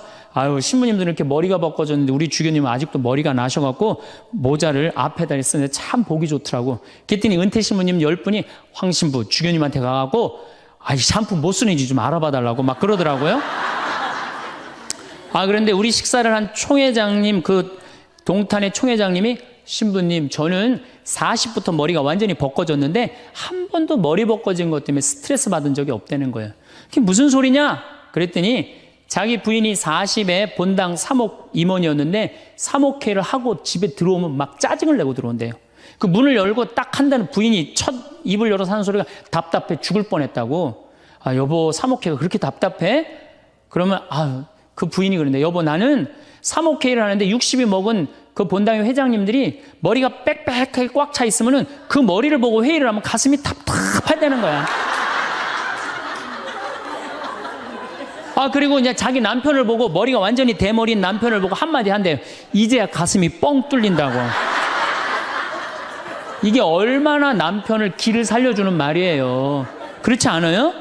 신부님들은 이렇게 머리가 벗겨졌는데 우리 주교님은 아직도 머리가 나셔갖고 모자를 앞에다 쓰는데 참 보기 좋더라고. 그랬더니 은퇴 신부님 10분이 황 신부 주교님한테 가갖고 샴푸 뭐 쓰는지 좀 알아봐 달라고 막 그러더라고요. 그런데 우리 식사를 한 총회장님, 그 동탄의 총회장님이 신부님, 저는 40부터 머리가 완전히 벗겨졌는데 한 번도 머리 벗겨진 것 때문에 스트레스 받은 적이 없다는 거예요. 그게 무슨 소리냐? 그랬더니 자기 부인이 40에 본당 3억 임원이었는데 3억회를 하고 집에 들어오면 막 짜증을 내고 들어온대요. 그 문을 열고 딱 한다는 부인이 첫 입을 열어서 하는 소리가 답답해 죽을 뻔했다고. 아, 여보, 3억회가 그렇게 답답해? 그러면 그 부인이 그런데, 여보, 나는 3억회를 하는데 60이 먹은 그 본당의 회장님들이 머리가 빽빽하게 꽉 차 있으면은 그 머리를 보고 회의를 하면 가슴이 답답하다는 거야. 그리고 이제 자기 남편을 보고, 머리가 완전히 대머리인 남편을 보고 한마디 한대요. 이제야 가슴이 뻥 뚫린다고. 이게 얼마나 남편을 기를 살려주는 말이에요. 그렇지 않아요?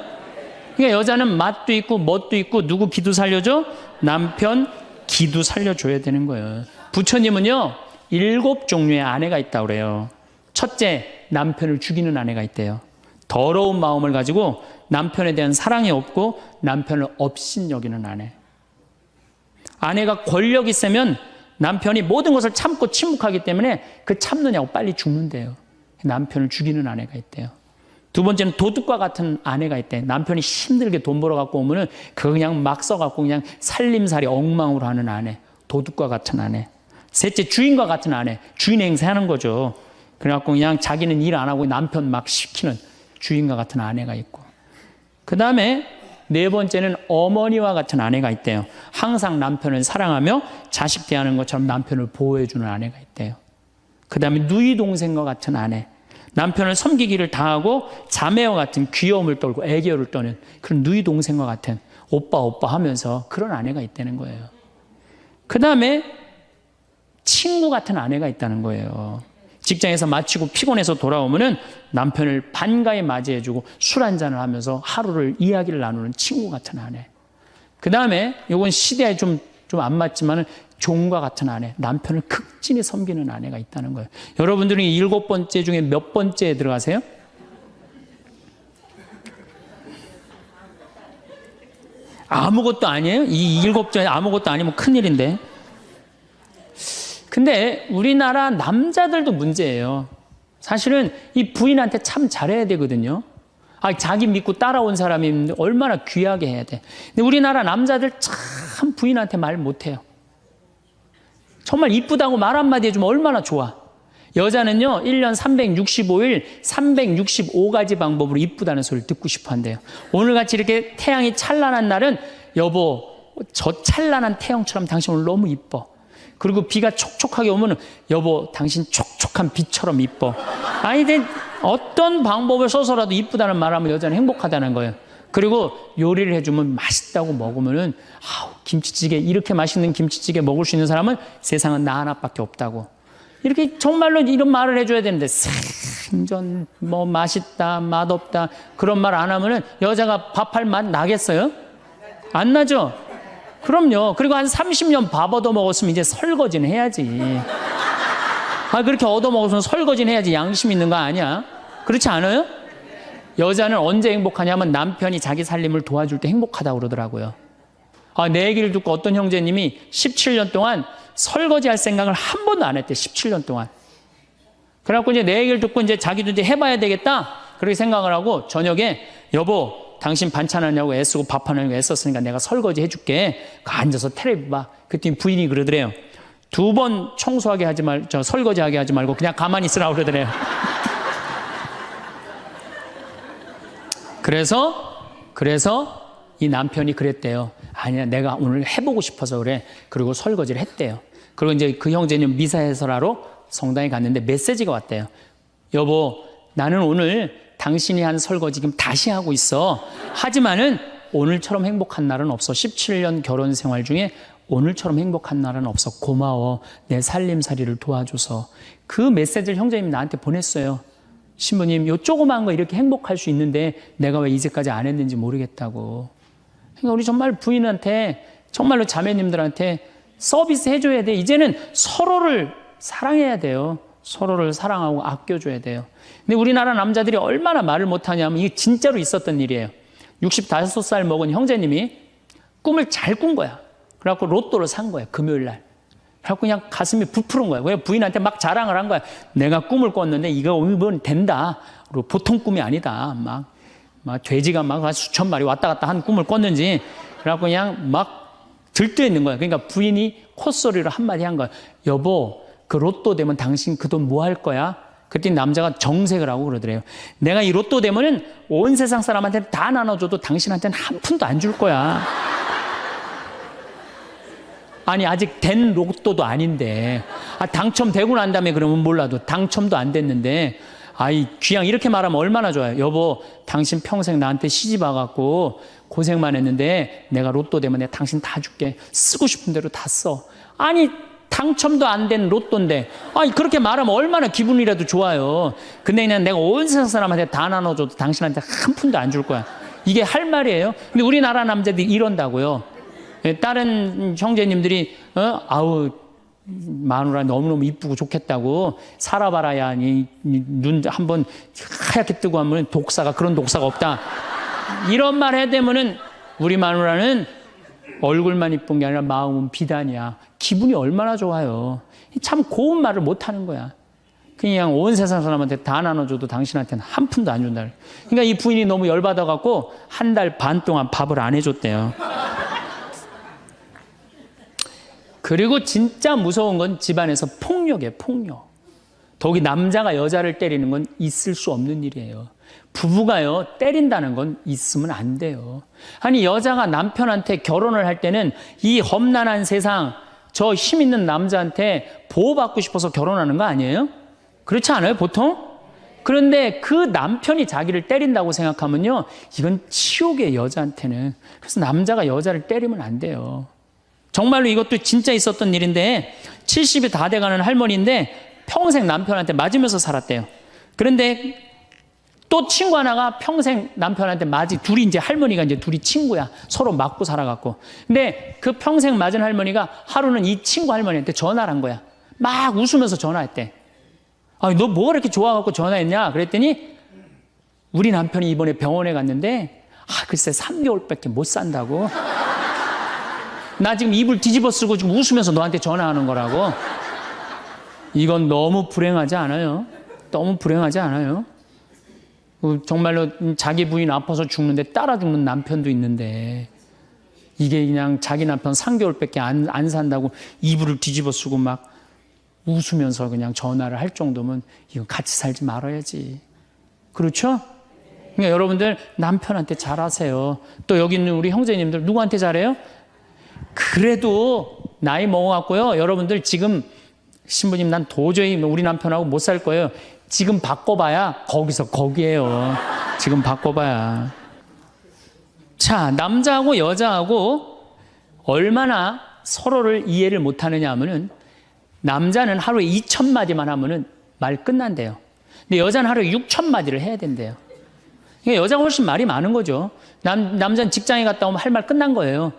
그러니까 여자는 맛도 있고 멋도 있고 누구 기도 살려줘? 남편 기도 살려줘야 되는 거예요. 부처님은요, 7종류의 아내가 있다고 그래요. 첫째, 남편을 죽이는 아내가 있대요. 더러운 마음을 가지고 남편에 대한 사랑이 없고 남편을 업신여기는 아내. 아내가 권력이 세면 남편이 모든 것을 참고 침묵하기 때문에 그 참느냐고 빨리 죽는데요. 남편을 죽이는 아내가 있대요. 두 번째는 도둑과 같은 아내가 있대. 남편이 힘들게 돈 벌어 갖고 오면은 그거 그냥 막 써갖고 그냥 살림살이 엉망으로 하는 아내. 도둑과 같은 아내. 셋째, 주인과 같은 아내. 주인 행세하는 거죠. 그래갖고 그냥 자기는 일 안 하고 남편 막 시키는 주인과 같은 아내가 있고. 그 다음에 네 번째는 어머니와 같은 아내가 있대요. 항상 남편을 사랑하며 자식 대하는 것처럼 남편을 보호해주는 아내가 있대요. 그 다음에 누이 동생과 같은 아내. 남편을 섬기기를 다하고 자매와 같은 귀여움을 떨고 애교를 떠는 그런 누이 동생과 같은 오빠 하면서 그런 아내가 있다는 거예요. 그 다음에 친구 같은 아내가 있다는 거예요. 직장에서 마치고 피곤해서 돌아오면은 남편을 반가이 맞이해주고 술 한잔을 하면서 하루를 이야기를 나누는 친구 같은 아내. 그 다음에 이건 시대에 좀 안 맞지만은 종과 같은 아내, 남편을 극진히 섬기는 아내가 있다는 거예요. 여러분들은 7번째 중에 몇 번째에 들어가세요? 아무것도 아니에요? 이 7번째 아무것도 아니면 큰일인데. 근데 우리나라 남자들도 문제예요. 사실은 이 부인한테 참 잘해야 되거든요. 자기 믿고 따라온 사람이 얼마나 귀하게 해야 돼. 근데 우리나라 남자들 참 부인한테 말 못해요. 정말 이쁘다고 말 한마디 해주면 얼마나 좋아. 여자는요, 1년 365일 365가지 방법으로 이쁘다는 소리를 듣고 싶어 한대요. 오늘같이 이렇게 태양이 찬란한 날은, 여보, 저 찬란한 태양처럼 당신 오늘 너무 이뻐. 그리고 비가 촉촉하게 오면, 여보, 당신 촉촉한 비처럼 이뻐. 어떤 방법을 써서라도 이쁘다는 말하면 여자는 행복하다는 거예요. 그리고 요리를 해주면 맛있다고 먹으면은, 김치찌개, 이렇게 맛있는 김치찌개 먹을 수 있는 사람은 세상은 나 하나밖에 없다고. 이렇게 정말로 이런 말을 해줘야 되는데, 생전 뭐 맛있다, 맛없다, 그런 말 안 하면은 여자가 밥할 맛 나겠어요? 안 나죠? 그럼요. 그리고 한 30년 밥 얻어먹었으면 이제 설거지는 해야지. 그렇게 얻어먹었으면 설거지는 해야지. 양심 있는 거 아니야? 그렇지 않아요? 여자는 언제 행복하냐면 남편이 자기 살림을 도와줄 때 행복하다고 그러더라고요. 내 얘기를 듣고 어떤 형제님이 17년 동안 설거지 할 생각을 한 번도 안 했대. 17년 동안. 그래갖고 이제 내 얘기를 듣고 이제 자기도 이제 해봐야 되겠다. 그렇게 생각을 하고 저녁에, 여보, 당신 반찬하냐고 애쓰고 밥하냐고 애썼으니까 내가 설거지 해줄게. 앉아서 텔레비 봐. 그랬더니 부인이 그러더래요. 2번 청소하게 하지 설거지하게 하지 말고 그냥 가만히 있으라고 그러더래요. 그래서 이 남편이 그랬대요. 아니야, 내가 오늘 해보고 싶어서 그래. 그리고 설거지를 했대요. 그리고 이제 그 형제는 미사 해설하러 성당에 갔는데 메시지가 왔대요. 여보, 나는 오늘 당신이 한 설거지 지금 다시 하고 있어. 하지만은 오늘처럼 행복한 날은 없어. 17년 결혼 생활 중에 오늘처럼 행복한 날은 없어. 고마워. 내 살림살이를 도와줘서. 그 메시지를 형제님이 나한테 보냈어요. 신부님, 요 조그만 거 이렇게 행복할 수 있는데 내가 왜 이제까지 안 했는지 모르겠다고. 그러니까 우리 정말 부인한테, 정말로 자매님들한테 서비스 해줘야 돼. 이제는 서로를 사랑해야 돼요. 서로를 사랑하고 아껴줘야 돼요. 근데 우리나라 남자들이 얼마나 말을 못하냐면, 이게 진짜로 있었던 일이에요. 65살 먹은 형제님이 꿈을 잘 꾼 거야. 그래갖고 로또를 산 거야, 금요일 날. 그래갖고 그냥 가슴이 부풀은 거야. 그냥 부인한테 막 자랑을 한 거야. 내가 꿈을 꿨는데 이건 된다. 그리고 보통 꿈이 아니다. 막 돼지가 막 수천 마리 왔다 갔다 한 꿈을 꿨는지. 그래갖고 그냥 막 들떠 있는 거야. 그러니까 부인이 콧소리로 한마디 한 거야. 여보, 그 로또 되면 당신 그 돈 뭐 할 거야? 그랬더니 남자가 정색을 하고 그러더래요. 내가 이 로또 되면은 온 세상 사람한테 다 나눠줘도 당신한테는 한 푼도 안 줄 거야. 아니, 아직 된 로또도 아닌데. 당첨되고 난 다음에 그러면 몰라도 당첨도 안 됐는데. 귀양 이렇게 말하면 얼마나 좋아요. 여보, 당신 평생 나한테 시집 와갖고 고생만 했는데 내가 로또 되면 내가 당신 다 줄게. 쓰고 싶은 대로 다 써. 아니, 당첨도 안 된 로또인데. 그렇게 말하면 얼마나 기분이라도 좋아요. 근데 그냥 내가 온 세상 사람한테 다 나눠줘도 당신한테 한 푼도 안 줄 거야. 이게 할 말이에요. 근데 우리나라 남자들이 이런다고요. 다른 형제님들이 마누라 너무너무 이쁘고 좋겠다고 살아봐라야 눈 한번 하얗게 뜨고 하면 그런 독사가 없다. 이런 말 해야 되면은 우리 마누라는 얼굴만 이쁜 게 아니라 마음은 비단이야. 기분이 얼마나 좋아요. 참 고운 말을 못 하는 거야. 그냥 온 세상 사람한테 다 나눠줘도 당신한테는 한 푼도 안 준다. 그러니까 이 부인이 너무 열받아갖고 한 달 반 동안 밥을 안 해줬대요. 그리고 진짜 무서운 건 집안에서 폭력이에요, 폭력. 더욱이 남자가 여자를 때리는 건 있을 수 없는 일이에요. 부부가요, 때린다는 건 있으면 안 돼요. 아니, 여자가 남편한테 결혼을 할 때는 이 험난한 세상, 저 힘 있는 남자한테 보호받고 싶어서 결혼하는 거 아니에요? 그렇지 않아요, 보통? 그런데 그 남편이 자기를 때린다고 생각하면요, 이건 치욕이에요, 여자한테는. 그래서 남자가 여자를 때리면 안 돼요. 정말로 이것도 진짜 있었던 일인데 70이 다 돼가는 할머니인데 평생 남편한테 맞으면서 살았대요. 그런데 또 친구 하나가 평생 남편한테 둘이 이제 할머니가 이제 둘이 친구야. 서로 맞고 살아갖고. 근데 그 평생 맞은 할머니가 하루는 이 친구 할머니한테 전화를 한 거야. 막 웃으면서 전화했대. 너 뭐가 이렇게 좋아갖고 전화했냐? 그랬더니 우리 남편이 이번에 병원에 갔는데 글쎄 3개월밖에 못 산다고. 나 지금 입을 뒤집어 쓰고 지금 웃으면서 너한테 전화하는 거라고. 이건 너무 불행하지 않아요? 너무 불행하지 않아요? 정말로 자기 부인 아파서 죽는데 따라 죽는 남편도 있는데 이게 그냥 자기 남편 3개월밖에 안 산다고 이불을 뒤집어 쓰고 막 웃으면서 그냥 전화를 할 정도면 이건 같이 살지 말아야지. 그렇죠? 그러니까 여러분들 남편한테 잘하세요. 또 여기 있는 우리 형제님들 누구한테 잘해요? 그래도 나이 먹어갖고요. 여러분들 지금 신부님 난 도저히 우리 남편하고 못 살 거예요. 지금 바꿔봐야 거기서 거기에요. 지금 바꿔봐야. 자, 남자하고 여자하고 얼마나 서로를 이해를 못하느냐 하면은 남자는 하루에 2,000마디만 하면은 말 끝난대요. 근데 여자는 하루에 6,000마디를 해야 된대요. 그러니까 여자가 훨씬 말이 많은 거죠. 남자는 직장에 갔다 오면 할 말 끝난 거예요.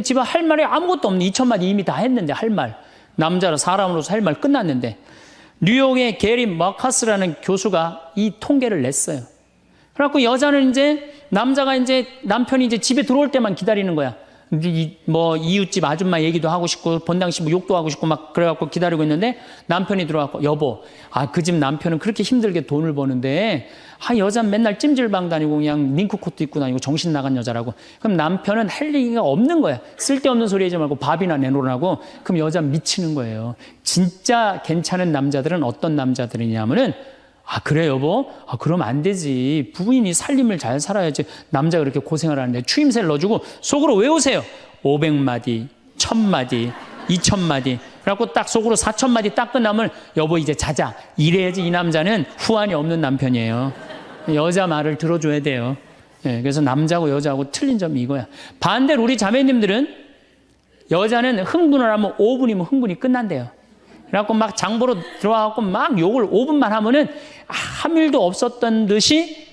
집에 할 말이 아무것도 없는 2,000마디 이미 다 했는데 할 말. 남자로 사람으로서 할 말 끝났는데 뉴욕의 게리 머카스라는 교수가 이 통계를 냈어요. 그래갖고 여자는 남자가 남편이 집에 들어올 때만 기다리는 거야. 이웃집 아줌마 얘기도 하고 싶고 본당시 욕도 하고 싶고 막 그래갖고 기다리고 있는데 남편이 들어와갖고 여보, 그 집 남편은 그렇게 힘들게 돈을 버는데 여자는 맨날 찜질방 다니고 그냥 밍크코트 입고 다니고 정신 나간 여자라고. 그럼 남편은 할 얘기가 없는 거야. 쓸데없는 소리 하지 말고 밥이나 내놓으라고. 그럼 여자는 미치는 거예요. 진짜 괜찮은 남자들은 어떤 남자들이냐면은 그래 여보? 그럼 안 되지. 부인이 살림을 잘 살아야지. 남자가 그렇게 고생을 하는데 추임새를 넣어주고 속으로 외우세요. 500마디, 1000마디, 2000마디. 그래갖고 딱 속으로 4000마디 딱 끝나면 여보 이제 자자. 이래야지 이 남자는 후환이 없는 남편이에요. 여자 말을 들어줘야 돼요. 그래서 남자하고 여자하고 틀린 점이 이거야. 반대로 우리 자매님들은 여자는 흥분을 하면 5분이면 흥분이 끝난대요. 그래갖고 막 장보러 들어와갖고 막 욕을 5분만 하면은 아무 일도 없었던 듯이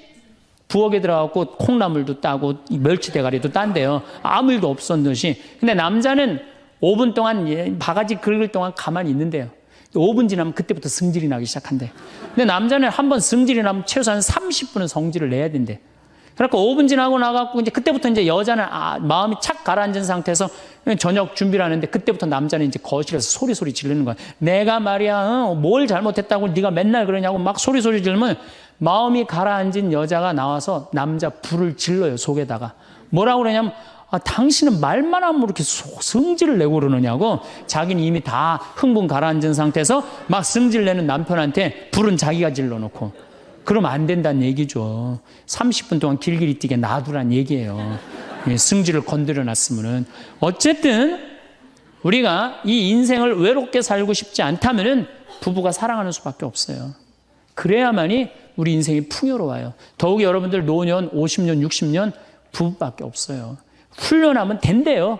부엌에 들어가갖고 콩나물도 따고 멸치 대가리도 딴대요. 아무 일도 없었던 듯이. 근데 남자는 5분 동안 바가지 긁을 동안 가만히 있는데요. 5분 지나면 그때부터 승질이 나기 시작한대. 근데 남자는 한번 승질이 나면 최소한 30분은 성질을 내야 된대. 그래갖고 5분 지나고 나갖고 그때부터 여자는 마음이 착 가라앉은 상태에서 저녁 준비를 하는데 그때부터 남자는 이제 거실에서 소리 지르는 거야. 내가 말이야, 뭘 잘못했다고 네가 맨날 그러냐고 막 소리 지르면 마음이 가라앉은 여자가 나와서 남자 불을 질러요, 속에다가. 뭐라고 그러냐면, 당신은 말만 하면 이렇게 성질을 내고 그러느냐고. 자기는 이미 다 흥분 가라앉은 상태에서 막 성질 내는 남편한테 불은 자기가 질러놓고. 그러면 안 된다는 얘기죠. 30분 동안 길길이 뛰게 놔두란 얘기예요. 승질을 건드려 놨으면은. 어쨌든 우리가 이 인생을 외롭게 살고 싶지 않다면은 부부가 사랑하는 수밖에 없어요. 그래야만이 우리 인생이 풍요로워요. 더욱이 여러분들 노년 50년 60년 부부밖에 없어요. 훈련하면 된대요.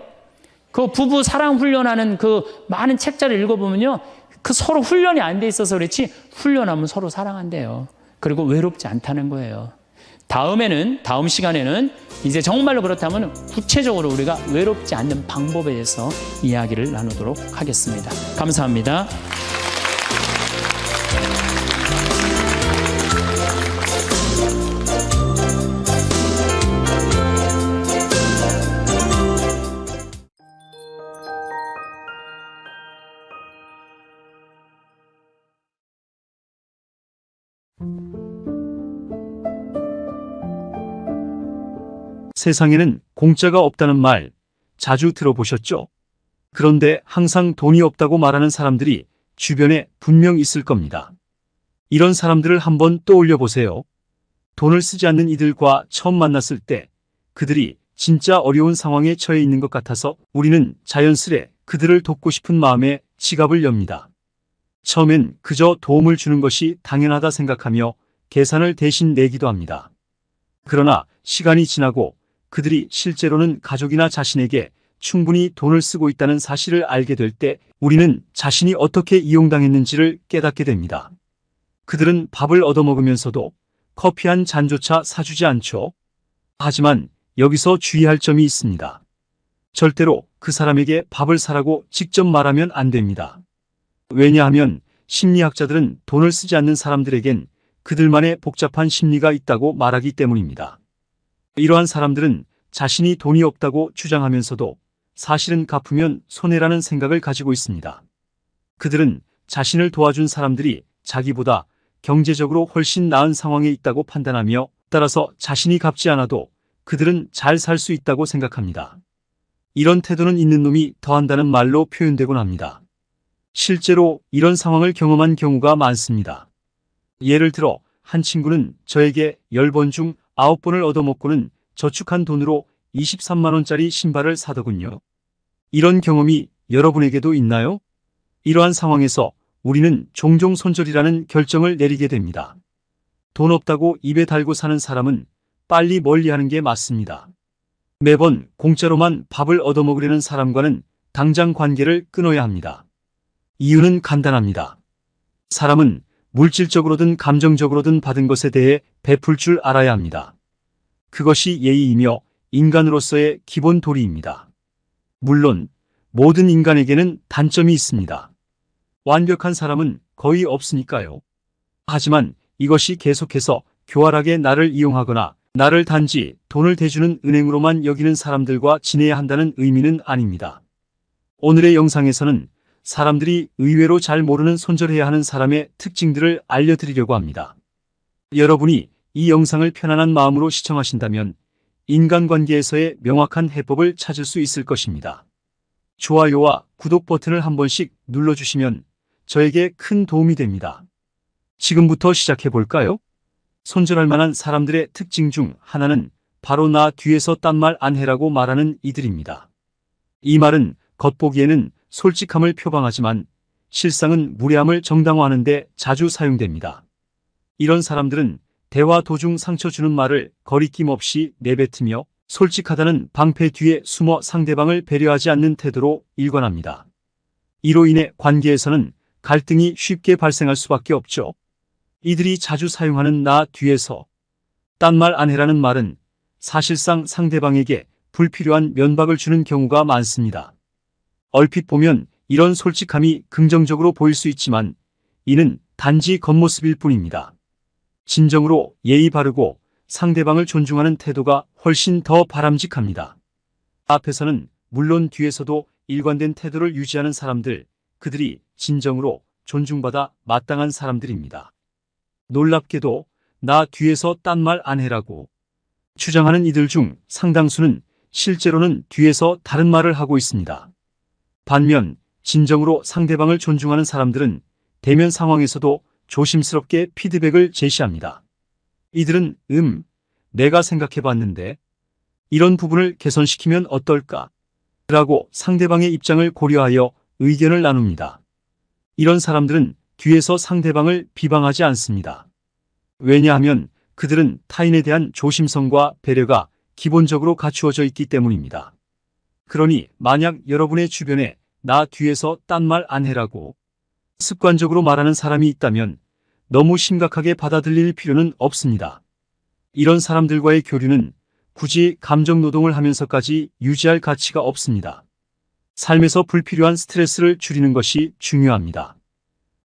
그 부부 사랑 훈련하는 그 많은 책자를 읽어보면요, 그 서로 훈련이 안 돼 있어서 그렇지 훈련하면 서로 사랑한대요. 그리고 외롭지 않다는 거예요. 다음 시간에는 이제 정말로 그렇다면 구체적으로 우리가 외롭지 않는 방법에 대해서 이야기를 나누도록 하겠습니다. 감사합니다. 세상에는 공짜가 없다는 말 자주 들어보셨죠? 그런데 항상 돈이 없다고 말하는 사람들이 주변에 분명 있을 겁니다. 이런 사람들을 한번 떠올려 보세요. 돈을 쓰지 않는 이들과 처음 만났을 때 그들이 진짜 어려운 상황에 처해 있는 것 같아서 우리는 자연스레 그들을 돕고 싶은 마음에 지갑을 엽니다. 처음엔 그저 도움을 주는 것이 당연하다 생각하며 계산을 대신 내기도 합니다. 그러나 시간이 지나고 그들이 실제로는 가족이나 자신에게 충분히 돈을 쓰고 있다는 사실을 알게 될 때 우리는 자신이 어떻게 이용당했는지를 깨닫게 됩니다. 그들은 밥을 얻어먹으면서도 커피 한 잔조차 사주지 않죠. 하지만 여기서 주의할 점이 있습니다. 절대로 그 사람에게 밥을 사라고 직접 말하면 안 됩니다. 왜냐하면 심리학자들은 돈을 쓰지 않는 사람들에겐 그들만의 복잡한 심리가 있다고 말하기 때문입니다. 이러한 사람들은 자신이 돈이 없다고 주장하면서도 사실은 갚으면 손해라는 생각을 가지고 있습니다. 그들은 자신을 도와준 사람들이 자기보다 경제적으로 훨씬 나은 상황에 있다고 판단하며 따라서 자신이 갚지 않아도 그들은 잘 살 수 있다고 생각합니다. 이런 태도는 있는 놈이 더한다는 말로 표현되곤 합니다. 실제로 이런 상황을 경험한 경우가 많습니다. 예를 들어 한 친구는 저에게 10번 중 9번을 얻어먹고는 저축한 돈으로 23만 원짜리 신발을 사더군요. 이런 경험이 여러분에게도 있나요? 이러한 상황에서 우리는 종종 손절이라는 결정을 내리게 됩니다. 돈 없다고 입에 달고 사는 사람은 빨리 멀리하는 게 맞습니다. 매번 공짜로만 밥을 얻어먹으려는 사람과는 당장 관계를 끊어야 합니다. 이유는 간단합니다. 사람은 물질적으로든 감정적으로든 받은 것에 대해 베풀 줄 알아야 합니다. 그것이 예의이며 인간으로서의 기본 도리입니다. 물론 모든 인간에게는 단점이 있습니다. 완벽한 사람은 거의 없으니까요. 하지만 이것이 계속해서 교활하게 나를 이용하거나 나를 단지 돈을 대주는 은행으로만 여기는 사람들과 지내야 한다는 의미는 아닙니다. 오늘의 영상에서는 사람들이 의외로 잘 모르는 손절해야 하는 사람의 특징들을 알려드리려고 합니다. 여러분이 이 영상을 편안한 마음으로 시청하신다면 인간관계에서의 명확한 해법을 찾을 수 있을 것입니다. 좋아요와 구독 버튼을 한 번씩 눌러주시면 저에게 큰 도움이 됩니다. 지금부터 시작해볼까요? 손절할 만한 사람들의 특징 중 하나는 바로 나 뒤에서 딴 말 안 해라고 말하는 이들입니다. 이 말은 겉보기에는 솔직함을 표방하지만 실상은 무례함을 정당화하는 데 자주 사용됩니다. 이런 사람들은 대화 도중 상처 주는 말을 거리낌 없이 내뱉으며 솔직하다는 방패 뒤에 숨어 상대방을 배려하지 않는 태도로 일관합니다. 이로 인해 관계에서는 갈등이 쉽게 발생할 수밖에 없죠. 이들이 자주 사용하는 나 뒤에서 딴 말 안 해라는 말은 사실상 상대방에게 불필요한 면박을 주는 경우가 많습니다. 얼핏 보면 이런 솔직함이 긍정적으로 보일 수 있지만 이는 단지 겉모습일 뿐입니다. 진정으로 예의 바르고 상대방을 존중하는 태도가 훨씬 더 바람직합니다. 앞에서는 물론 뒤에서도 일관된 태도를 유지하는 사람들, 그들이 진정으로 존중받아 마땅한 사람들입니다. 놀랍게도 나 뒤에서 딴 말 안 해라고 주장하는 이들 중 상당수는 실제로는 뒤에서 다른 말을 하고 있습니다. 반면 진정으로 상대방을 존중하는 사람들은 대면 상황에서도 조심스럽게 피드백을 제시합니다. 이들은 내가 생각해봤는데 이런 부분을 개선시키면 어떨까? 라고 상대방의 입장을 고려하여 의견을 나눕니다. 이런 사람들은 뒤에서 상대방을 비방하지 않습니다. 왜냐하면 그들은 타인에 대한 조심성과 배려가 기본적으로 갖추어져 있기 때문입니다. 그러니 만약 여러분의 주변에 나 뒤에서 딴 말 안 해라고 습관적으로 말하는 사람이 있다면 너무 심각하게 받아들일 필요는 없습니다. 이런 사람들과의 교류는 굳이 감정 노동을 하면서까지 유지할 가치가 없습니다. 삶에서 불필요한 스트레스를 줄이는 것이 중요합니다.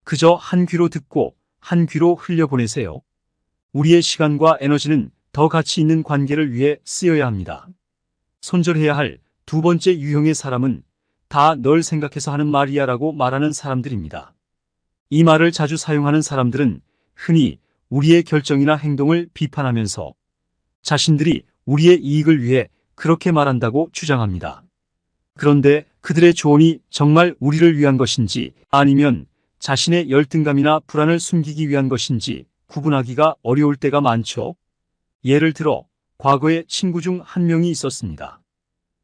그저 한 귀로 듣고 한 귀로 흘려보내세요. 우리의 시간과 에너지는 더 가치 있는 관계를 위해 쓰여야 합니다. 손절해야 할 두 번째 유형의 사람은 다 널 생각해서 하는 말이야 라고 말하는 사람들입니다. 이 말을 자주 사용하는 사람들은 흔히 우리의 결정이나 행동을 비판하면서 자신들이 우리의 이익을 위해 그렇게 말한다고 주장합니다. 그런데 그들의 조언이 정말 우리를 위한 것인지 아니면 자신의 열등감이나 불안을 숨기기 위한 것인지 구분하기가 어려울 때가 많죠. 예를 들어 과거에 친구 중 한 명이 있었습니다.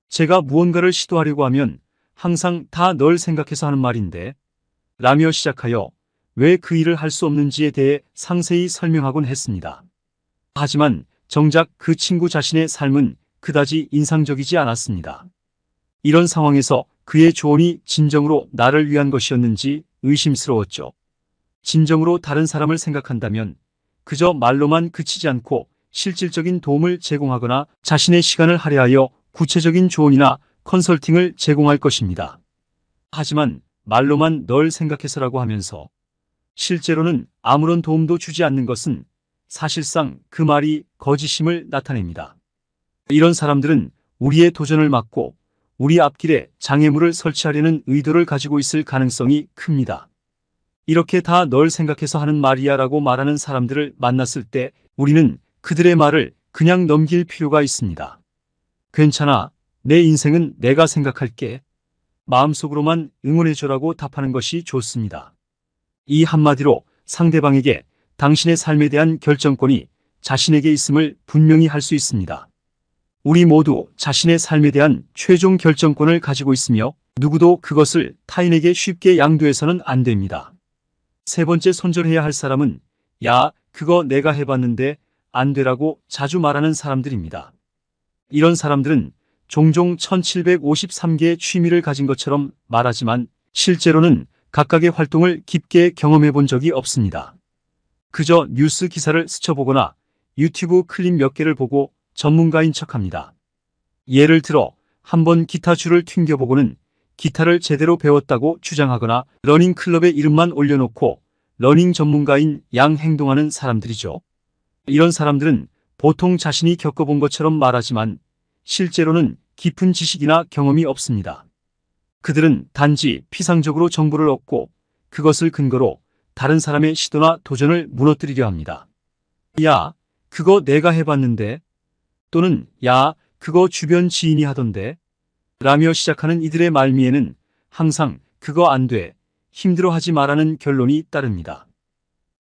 제가 무언가를 시도하려고 하면 항상 다 널 생각해서 하는 말인데 라며 시작하여 왜 그 일을 할 수 없는지에 대해 상세히 설명하곤 했습니다. 하지만 정작 그 친구 자신의 삶은 그다지 인상적이지 않았습니다. 이런 상황에서 그의 조언이 진정으로 나를 위한 것이었는지 의심스러웠죠. 진정으로 다른 사람을 생각한다면 그저 말로만 그치지 않고 실질적인 도움을 제공하거나 자신의 시간을 할애하여 구체적인 조언이나 컨설팅을 제공할 것입니다. 하지만 말로만 널 생각해서라고 하면서 실제로는 아무런 도움도 주지 않는 것은 사실상 그 말이 거짓임을 나타냅니다. 이런 사람들은 우리의 도전을 막고 우리 앞길에 장애물을 설치하려는 의도를 가지고 있을 가능성이 큽니다. 이렇게 다 널 생각해서 하는 말이야 라고 말하는 사람들을 만났을 때 우리는 그들의 말을 그냥 넘길 필요가 있습니다. 괜찮아. 내 인생은 내가 생각할게. 마음속으로만 응원해줘라고 답하는 것이 좋습니다. 이 한마디로 상대방에게 당신의 삶에 대한 결정권이 자신에게 있음을 분명히 할 수 있습니다. 우리 모두 자신의 삶에 대한 최종 결정권을 가지고 있으며 누구도 그것을 타인에게 쉽게 양도해서는 안 됩니다. 세 번째 손절해야 할 사람은 야, 그거 내가 해봤는데 안 되라고 자주 말하는 사람들입니다. 이런 사람들은 종종 1753개의 취미를 가진 것처럼 말하지만 실제로는 각각의 활동을 깊게 경험해 본 적이 없습니다. 그저 뉴스 기사를 스쳐보거나 유튜브 클립 몇 개를 보고 전문가인 척합니다. 예를 들어 한번 기타 줄을 튕겨보고는 기타를 제대로 배웠다고 주장하거나 러닝클럽의 이름만 올려놓고 러닝 전문가인 양 행동하는 사람들이죠. 이런 사람들은 보통 자신이 겪어본 것처럼 말하지만 실제로는 깊은 지식이나 경험이 없습니다. 그들은 단지 피상적으로 정보를 얻고 그것을 근거로 다른 사람의 시도나 도전을 무너뜨리려 합니다. 야, 그거 내가 해봤는데 또는 야, 그거 주변 지인이 하던데 라며 시작하는 이들의 말미에는 항상 그거 안 돼, 힘들어하지 마라는 결론이 따릅니다.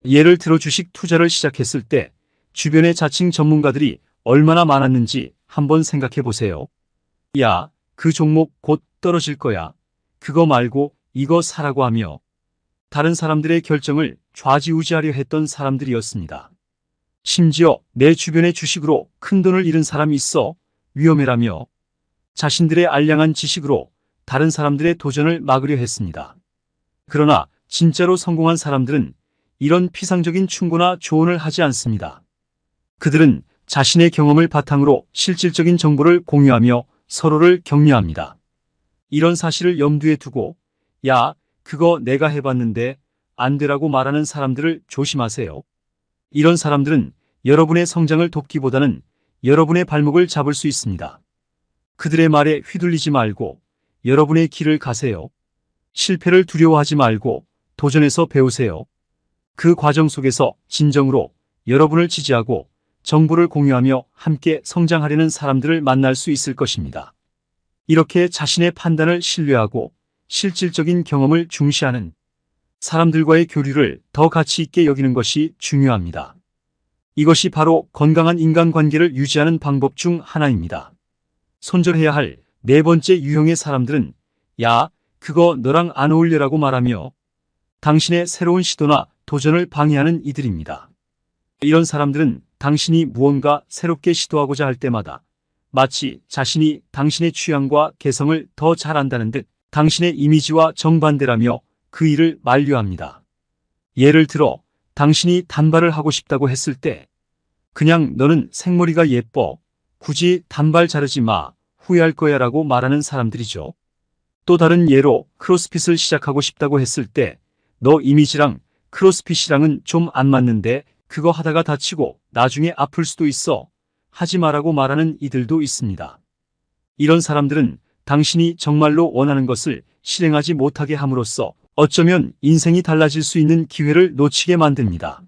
예를 들어 주식 투자를 시작했을 때 주변의 자칭 전문가들이 얼마나 많았는지 한번 생각해 보세요. 야, 그 종목 곧 떨어질 거야. 그거 말고 이거 사라고 하며 다른 사람들의 결정을 좌지우지하려 했던 사람들이었습니다. 심지어 내 주변의 주식으로 큰 돈을 잃은 사람이 있어 위험해라며 자신들의 알량한 지식으로 다른 사람들의 도전을 막으려 했습니다. 그러나 진짜로 성공한 사람들은 이런 피상적인 충고나 조언을 하지 않습니다. 그들은 자신의 경험을 바탕으로 실질적인 정보를 공유하며 서로를 격려합니다. 이런 사실을 염두에 두고 야, 그거 내가 해봤는데 안 되라고 말하는 사람들을 조심하세요. 이런 사람들은 여러분의 성장을 돕기보다는 여러분의 발목을 잡을 수 있습니다. 그들의 말에 휘둘리지 말고 여러분의 길을 가세요. 실패를 두려워하지 말고 도전해서 배우세요. 그 과정 속에서 진정으로 여러분을 지지하고 정보를 공유하며 함께 성장하려는 사람들을 만날 수 있을 것입니다. 이렇게 자신의 판단을 신뢰하고 실질적인 경험을 중시하는 사람들과의 교류를 더 가치 있게 여기는 것이 중요합니다. 이것이 바로 건강한 인간관계를 유지하는 방법 중 하나입니다. 손절해야 할 네 번째 유형의 사람들은 야, 그거 너랑 안 어울려라고 말하며 당신의 새로운 시도나 도전을 방해하는 이들입니다. 이런 사람들은 당신이 무언가 새롭게 시도하고자 할 때마다 마치 자신이 당신의 취향과 개성을 더 잘 안다는 듯 당신의 이미지와 정반대라며 그 일을 만류합니다. 예를 들어 당신이 단발을 하고 싶다고 했을 때 그냥 너는 생머리가 예뻐. 굳이 단발 자르지 마. 후회할 거야 라고 말하는 사람들이죠. 또 다른 예로 크로스핏을 시작하고 싶다고 했을 때 너 이미지랑 크로스핏이랑은 좀 안 맞는데 그거 하다가 다치고 나중에 아플 수도 있어. 하지 마라고 말하는 이들도 있습니다. 이런 사람들은 당신이 정말로 원하는 것을 실행하지 못하게 함으로써 어쩌면 인생이 달라질 수 있는 기회를 놓치게 만듭니다.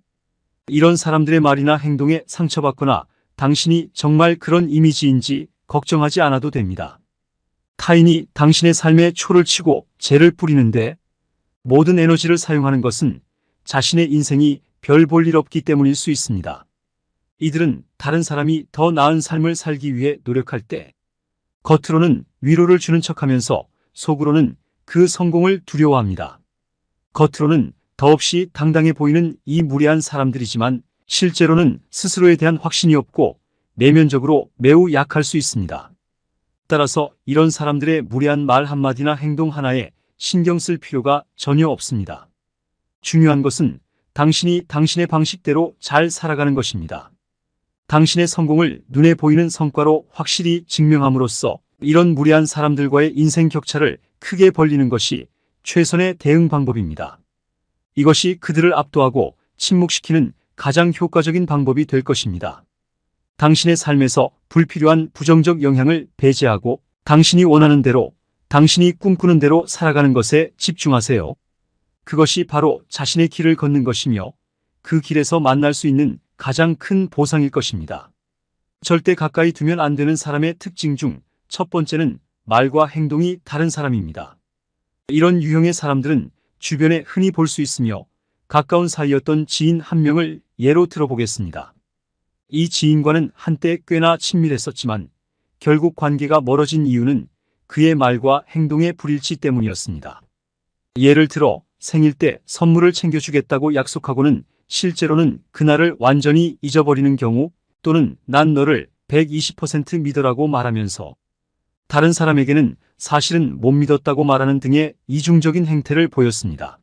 이런 사람들의 말이나 행동에 상처받거나 당신이 정말 그런 이미지인지 걱정하지 않아도 됩니다. 타인이 당신의 삶에 초를 치고 재를 뿌리는데 모든 에너지를 사용하는 것은 자신의 인생이 별 볼 일 없기 때문일 수 있습니다. 이들은 다른 사람이 더 나은 삶을 살기 위해 노력할 때 겉으로는 위로를 주는 척하면서 속으로는 그 성공을 두려워합니다. 겉으로는 더없이 당당해 보이는 이 무례한 사람들이지만 실제로는 스스로에 대한 확신이 없고 내면적으로 매우 약할 수 있습니다. 따라서 이런 사람들의 무례한 말 한마디나 행동 하나에 신경 쓸 필요가 전혀 없습니다. 중요한 것은 당신이 당신의 방식대로 잘 살아가는 것입니다. 당신의 성공을 눈에 보이는 성과로 확실히 증명함으로써 이런 무례한 사람들과의 인생 격차를 크게 벌리는 것이 최선의 대응 방법입니다. 이것이 그들을 압도하고 침묵시키는 가장 효과적인 방법이 될 것입니다. 당신의 삶에서 불필요한 부정적 영향을 배제하고 당신이 원하는 대로, 당신이 꿈꾸는 대로 살아가는 것에 집중하세요. 그것이 바로 자신의 길을 걷는 것이며 그 길에서 만날 수 있는 가장 큰 보상일 것입니다. 절대 가까이 두면 안 되는 사람의 특징 중 첫 번째는 말과 행동이 다른 사람입니다. 이런 유형의 사람들은 주변에 흔히 볼 수 있으며 가까운 사이였던 지인 한 명을 예로 들어보겠습니다. 이 지인과는 한때 꽤나 친밀했었지만 결국 관계가 멀어진 이유는 그의 말과 행동의 불일치 때문이었습니다. 예를 들어 생일 때 선물을 챙겨주겠다고 약속하고는 실제로는 그날을 완전히 잊어버리는 경우, 또는 난 너를 120% 믿어라고 말하면서 다른 사람에게는 사실은 못 믿었다고 말하는 등의 이중적인 행태를 보였습니다.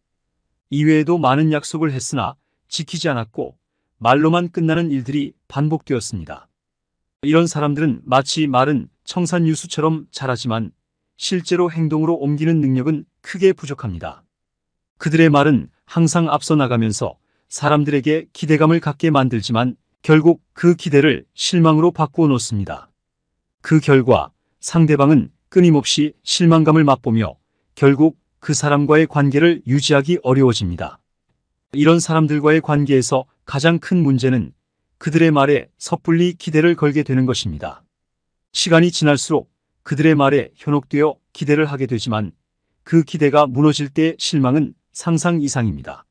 이외에도 많은 약속을 했으나 지키지 않았고 말로만 끝나는 일들이 반복되었습니다. 이런 사람들은 마치 말은 청산유수처럼 잘하지만 실제로 행동으로 옮기는 능력은 크게 부족합니다. 그들의 말은 항상 앞서 나가면서 사람들에게 기대감을 갖게 만들지만 결국 그 기대를 실망으로 바꾸어 놓습니다. 그 결과 상대방은 끊임없이 실망감을 맛보며 결국 그 사람과의 관계를 유지하기 어려워집니다. 이런 사람들과의 관계에서 가장 큰 문제는 그들의 말에 섣불리 기대를 걸게 되는 것입니다. 시간이 지날수록 그들의 말에 현혹되어 기대를 하게 되지만 그 기대가 무너질 때의 실망은 상상 이상입니다.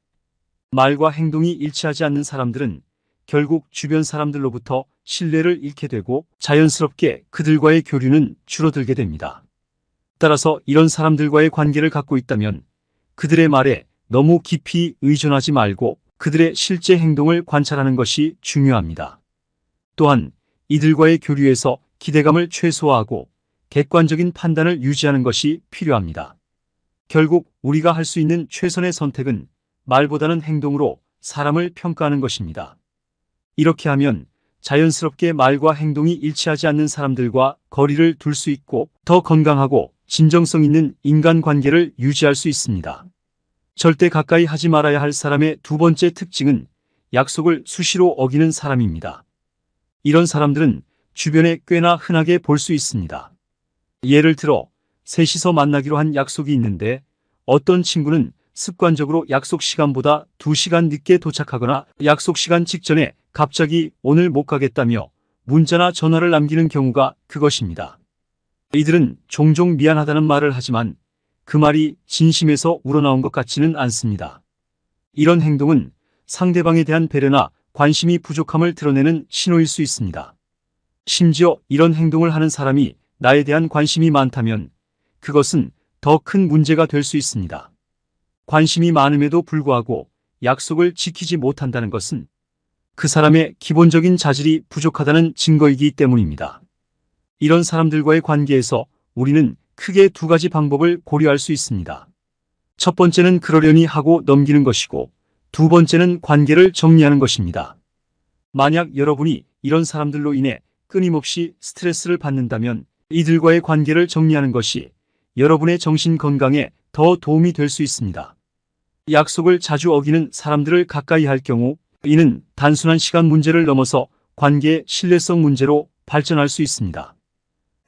말과 행동이 일치하지 않는 사람들은 결국 주변 사람들로부터 신뢰를 잃게 되고 자연스럽게 그들과의 교류는 줄어들게 됩니다. 따라서 이런 사람들과의 관계를 갖고 있다면 그들의 말에 너무 깊이 의존하지 말고 그들의 실제 행동을 관찰하는 것이 중요합니다. 또한 이들과의 교류에서 기대감을 최소화하고 객관적인 판단을 유지하는 것이 필요합니다. 결국 우리가 할 수 있는 최선의 선택은 말보다는 행동으로 사람을 평가하는 것입니다. 이렇게 하면 자연스럽게 말과 행동이 일치하지 않는 사람들과 거리를 둘 수 있고 더 건강하고 진정성 있는 인간관계를 유지할 수 있습니다. 절대 가까이 하지 말아야 할 사람의 두 번째 특징은 약속을 수시로 어기는 사람입니다. 이런 사람들은 주변에 꽤나 흔하게 볼 수 있습니다. 예를 들어 셋이서 만나기로 한 약속이 있는데 어떤 친구는 습관적으로 약속 시간보다 2시간 늦게 도착하거나 약속 시간 직전에 갑자기 오늘 못 가겠다며 문자나 전화를 남기는 경우가 그것입니다. 이들은 종종 미안하다는 말을 하지만 그 말이 진심에서 우러나온 것 같지는 않습니다. 이런 행동은 상대방에 대한 배려나 관심이 부족함을 드러내는 신호일 수 있습니다. 심지어 이런 행동을 하는 사람이 나에 대한 관심이 많다면 그것은 더 큰 문제가 될 수 있습니다. 관심이 많음에도 불구하고 약속을 지키지 못한다는 것은 그 사람의 기본적인 자질이 부족하다는 증거이기 때문입니다. 이런 사람들과의 관계에서 우리는 크게 2가지 방법을 고려할 수 있습니다. 첫 번째는 그러려니 하고 넘기는 것이고, 2번째는 관계를 정리하는 것입니다. 만약 여러분이 이런 사람들로 인해 끊임없이 스트레스를 받는다면 이들과의 관계를 정리하는 것이 여러분의 정신 건강에 더 도움이 될 수 있습니다. 약속을 자주 어기는 사람들을 가까이 할 경우 이는 단순한 시간 문제를 넘어서 관계의 신뢰성 문제로 발전할 수 있습니다.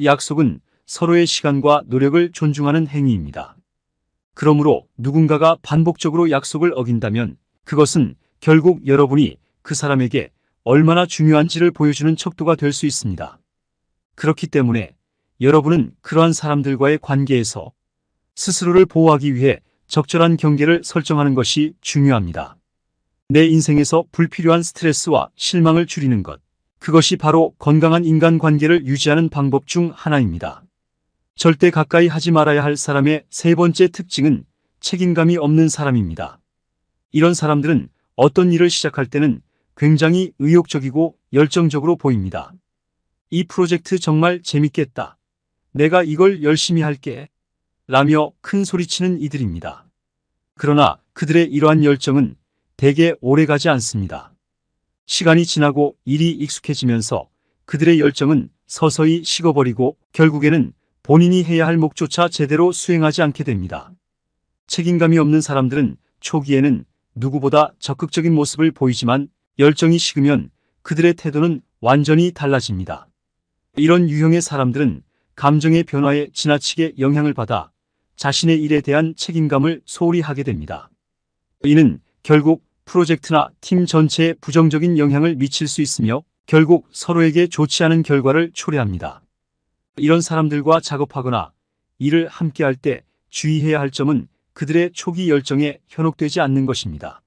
약속은 서로의 시간과 노력을 존중하는 행위입니다. 그러므로 누군가가 반복적으로 약속을 어긴다면 그것은 결국 여러분이 그 사람에게 얼마나 중요한지를 보여주는 척도가 될 수 있습니다. 그렇기 때문에 여러분은 그러한 사람들과의 관계에서 스스로를 보호하기 위해 적절한 경계를 설정하는 것이 중요합니다. 내 인생에서 불필요한 스트레스와 실망을 줄이는 것, 그것이 바로 건강한 인간관계를 유지하는 방법 중 하나입니다. 절대 가까이 하지 말아야 할 사람의 3번째 특징은 책임감이 없는 사람입니다. 이런 사람들은 어떤 일을 시작할 때는 굉장히 의욕적이고 열정적으로 보입니다. 이 프로젝트 정말 재밌겠다. 내가 이걸 열심히 할게. 라며 큰 소리치는 이들입니다. 그러나 그들의 이러한 열정은 대개 오래가지 않습니다. 시간이 지나고 일이 익숙해지면서 그들의 열정은 서서히 식어버리고 결국에는 본인이 해야 할 목조차 제대로 수행하지 않게 됩니다. 책임감이 없는 사람들은 초기에는 누구보다 적극적인 모습을 보이지만 열정이 식으면 그들의 태도는 완전히 달라집니다. 이런 유형의 사람들은 감정의 변화에 지나치게 영향을 받아 자신의 일에 대한 책임감을 소홀히 하게 됩니다. 이는 결국 프로젝트나 팀 전체에 부정적인 영향을 미칠 수 있으며 결국 서로에게 좋지 않은 결과를 초래합니다. 이런 사람들과 작업하거나 일을 함께 할 때 주의해야 할 점은 그들의 초기 열정에 현혹되지 않는 것입니다.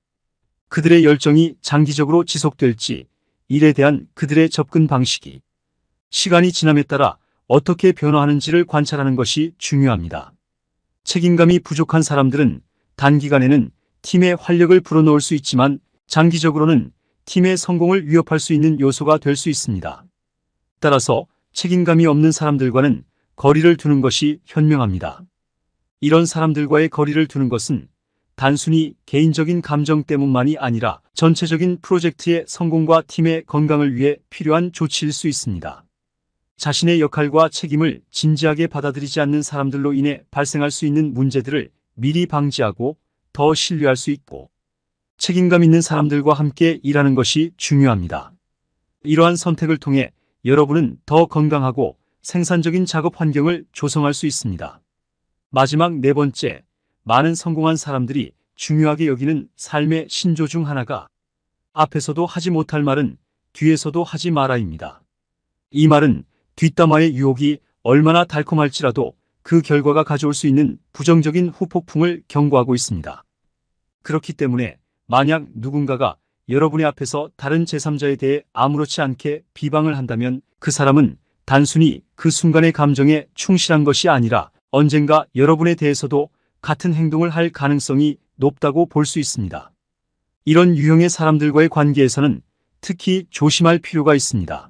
그들의 열정이 장기적으로 지속될지, 일에 대한 그들의 접근 방식이 시간이 지남에 따라 어떻게 변화하는지를 관찰하는 것이 중요합니다. 책임감이 부족한 사람들은 단기간에는 팀의 활력을 불어넣을 수 있지만 장기적으로는 팀의 성공을 위협할 수 있는 요소가 될 수 있습니다. 따라서 책임감이 없는 사람들과는 거리를 두는 것이 현명합니다. 이런 사람들과의 거리를 두는 것은 단순히 개인적인 감정 때문만이 아니라 전체적인 프로젝트의 성공과 팀의 건강을 위해 필요한 조치일 수 있습니다. 자신의 역할과 책임을 진지하게 받아들이지 않는 사람들로 인해 발생할 수 있는 문제들을 미리 방지하고 더 신뢰할 수 있고 책임감 있는 사람들과 함께 일하는 것이 중요합니다. 이러한 선택을 통해 여러분은 더 건강하고 생산적인 작업 환경을 조성할 수 있습니다. 마지막 4번째, 많은 성공한 사람들이 중요하게 여기는 삶의 신조 중 하나가 앞에서도 하지 못할 말은 뒤에서도 하지 마라입니다. 이 말은 뒷담화의 유혹이 얼마나 달콤할지라도 그 결과가 가져올 수 있는 부정적인 후폭풍을 경고하고 있습니다. 그렇기 때문에 만약 누군가가 여러분의 앞에서 다른 제3자에 대해 아무렇지 않게 비방을 한다면 그 사람은 단순히 그 순간의 감정에 충실한 것이 아니라 언젠가 여러분에 대해서도 같은 행동을 할 가능성이 높다고 볼 수 있습니다. 이런 유형의 사람들과의 관계에서는 특히 조심할 필요가 있습니다.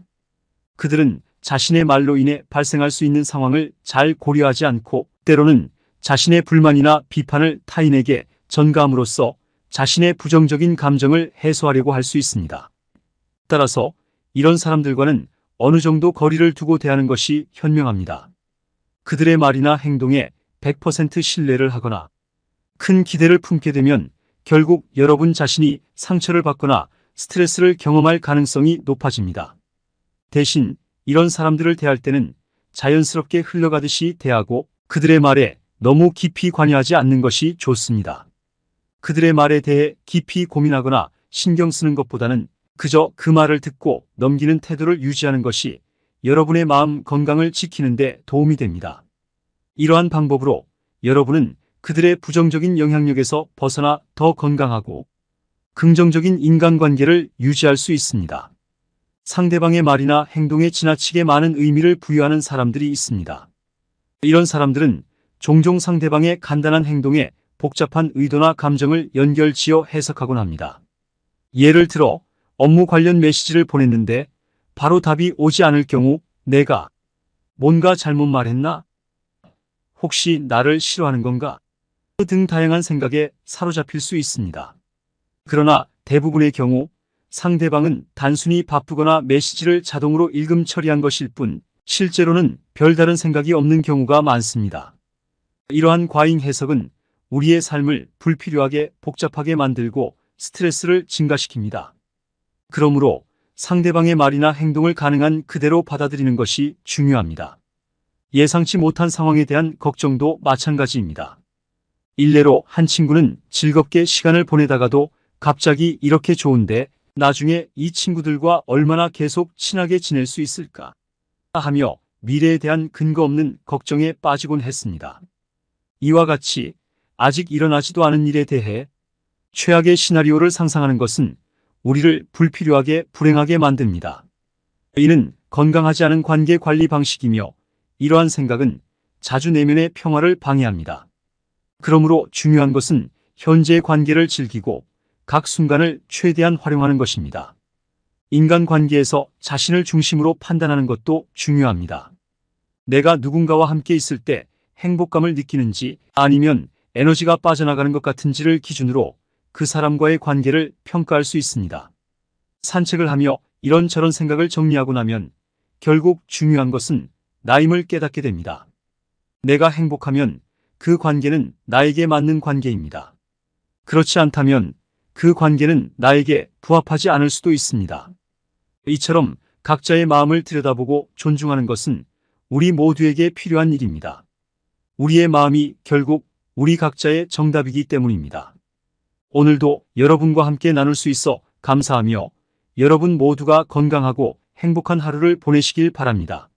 그들은 자신의 말로 인해 발생할 수 있는 상황을 잘 고려하지 않고 때로는 자신의 불만이나 비판을 타인에게 전가함으로써 자신의 부정적인 감정을 해소하려고 할 수 있습니다. 따라서 이런 사람들과는 어느 정도 거리를 두고 대하는 것이 현명합니다. 그들의 말이나 행동에 100% 신뢰를 하거나 큰 기대를 품게 되면 결국 여러분 자신이 상처를 받거나 스트레스를 경험할 가능성이 높아집니다. 대신 이런 사람들을 대할 때는 자연스럽게 흘러가듯이 대하고 그들의 말에 너무 깊이 관여하지 않는 것이 좋습니다. 그들의 말에 대해 깊이 고민하거나 신경 쓰는 것보다는 그저 그 말을 듣고 넘기는 태도를 유지하는 것이 여러분의 마음 건강을 지키는 데 도움이 됩니다. 이러한 방법으로 여러분은 그들의 부정적인 영향력에서 벗어나 더 건강하고 긍정적인 인간관계를 유지할 수 있습니다. 상대방의 말이나 행동에 지나치게 많은 의미를 부여하는 사람들이 있습니다. 이런 사람들은 종종 상대방의 간단한 행동에 복잡한 의도나 감정을 연결지어 해석하곤 합니다. 예를 들어 업무 관련 메시지를 보냈는데 바로 답이 오지 않을 경우 내가 뭔가 잘못 말했나? 혹시 나를 싫어하는 건가? 등 다양한 생각에 사로잡힐 수 있습니다. 그러나 대부분의 경우 상대방은 단순히 바쁘거나 메시지를 자동으로 읽음 처리한 것일 뿐 실제로는 별다른 생각이 없는 경우가 많습니다. 이러한 과잉 해석은 우리의 삶을 불필요하게 복잡하게 만들고 스트레스를 증가시킵니다. 그러므로 상대방의 말이나 행동을 가능한 그대로 받아들이는 것이 중요합니다. 예상치 못한 상황에 대한 걱정도 마찬가지입니다. 일례로 한 친구는 즐겁게 시간을 보내다가도 갑자기 이렇게 좋은데 나중에 이 친구들과 얼마나 계속 친하게 지낼 수 있을까 하며 미래에 대한 근거 없는 걱정에 빠지곤 했습니다. 이와 같이 아직 일어나지도 않은 일에 대해 최악의 시나리오를 상상하는 것은 우리를 불필요하게 불행하게 만듭니다. 이는 건강하지 않은 관계 관리 방식이며 이러한 생각은 자주 내면의 평화를 방해합니다. 그러므로 중요한 것은 현재의 관계를 즐기고 각 순간을 최대한 활용하는 것입니다. 인간관계에서 자신을 중심으로 판단하는 것도 중요합니다. 내가 누군가와 함께 있을 때 행복감을 느끼는지 아니면 에너지가 빠져나가는 것 같은지를 기준으로 그 사람과의 관계를 평가할 수 있습니다. 산책을 하며 이런저런 생각을 정리하고 나면 결국 중요한 것은 나임을 깨닫게 됩니다. 내가 행복하면 그 관계는 나에게 맞는 관계입니다. 그렇지 않다면 그 관계는 나에게 부합하지 않을 수도 있습니다. 이처럼 각자의 마음을 들여다보고 존중하는 것은 우리 모두에게 필요한 일입니다. 우리의 마음이 결국 우리 각자의 정답이기 때문입니다. 오늘도 여러분과 함께 나눌 수 있어 감사하며 여러분 모두가 건강하고 행복한 하루를 보내시길 바랍니다.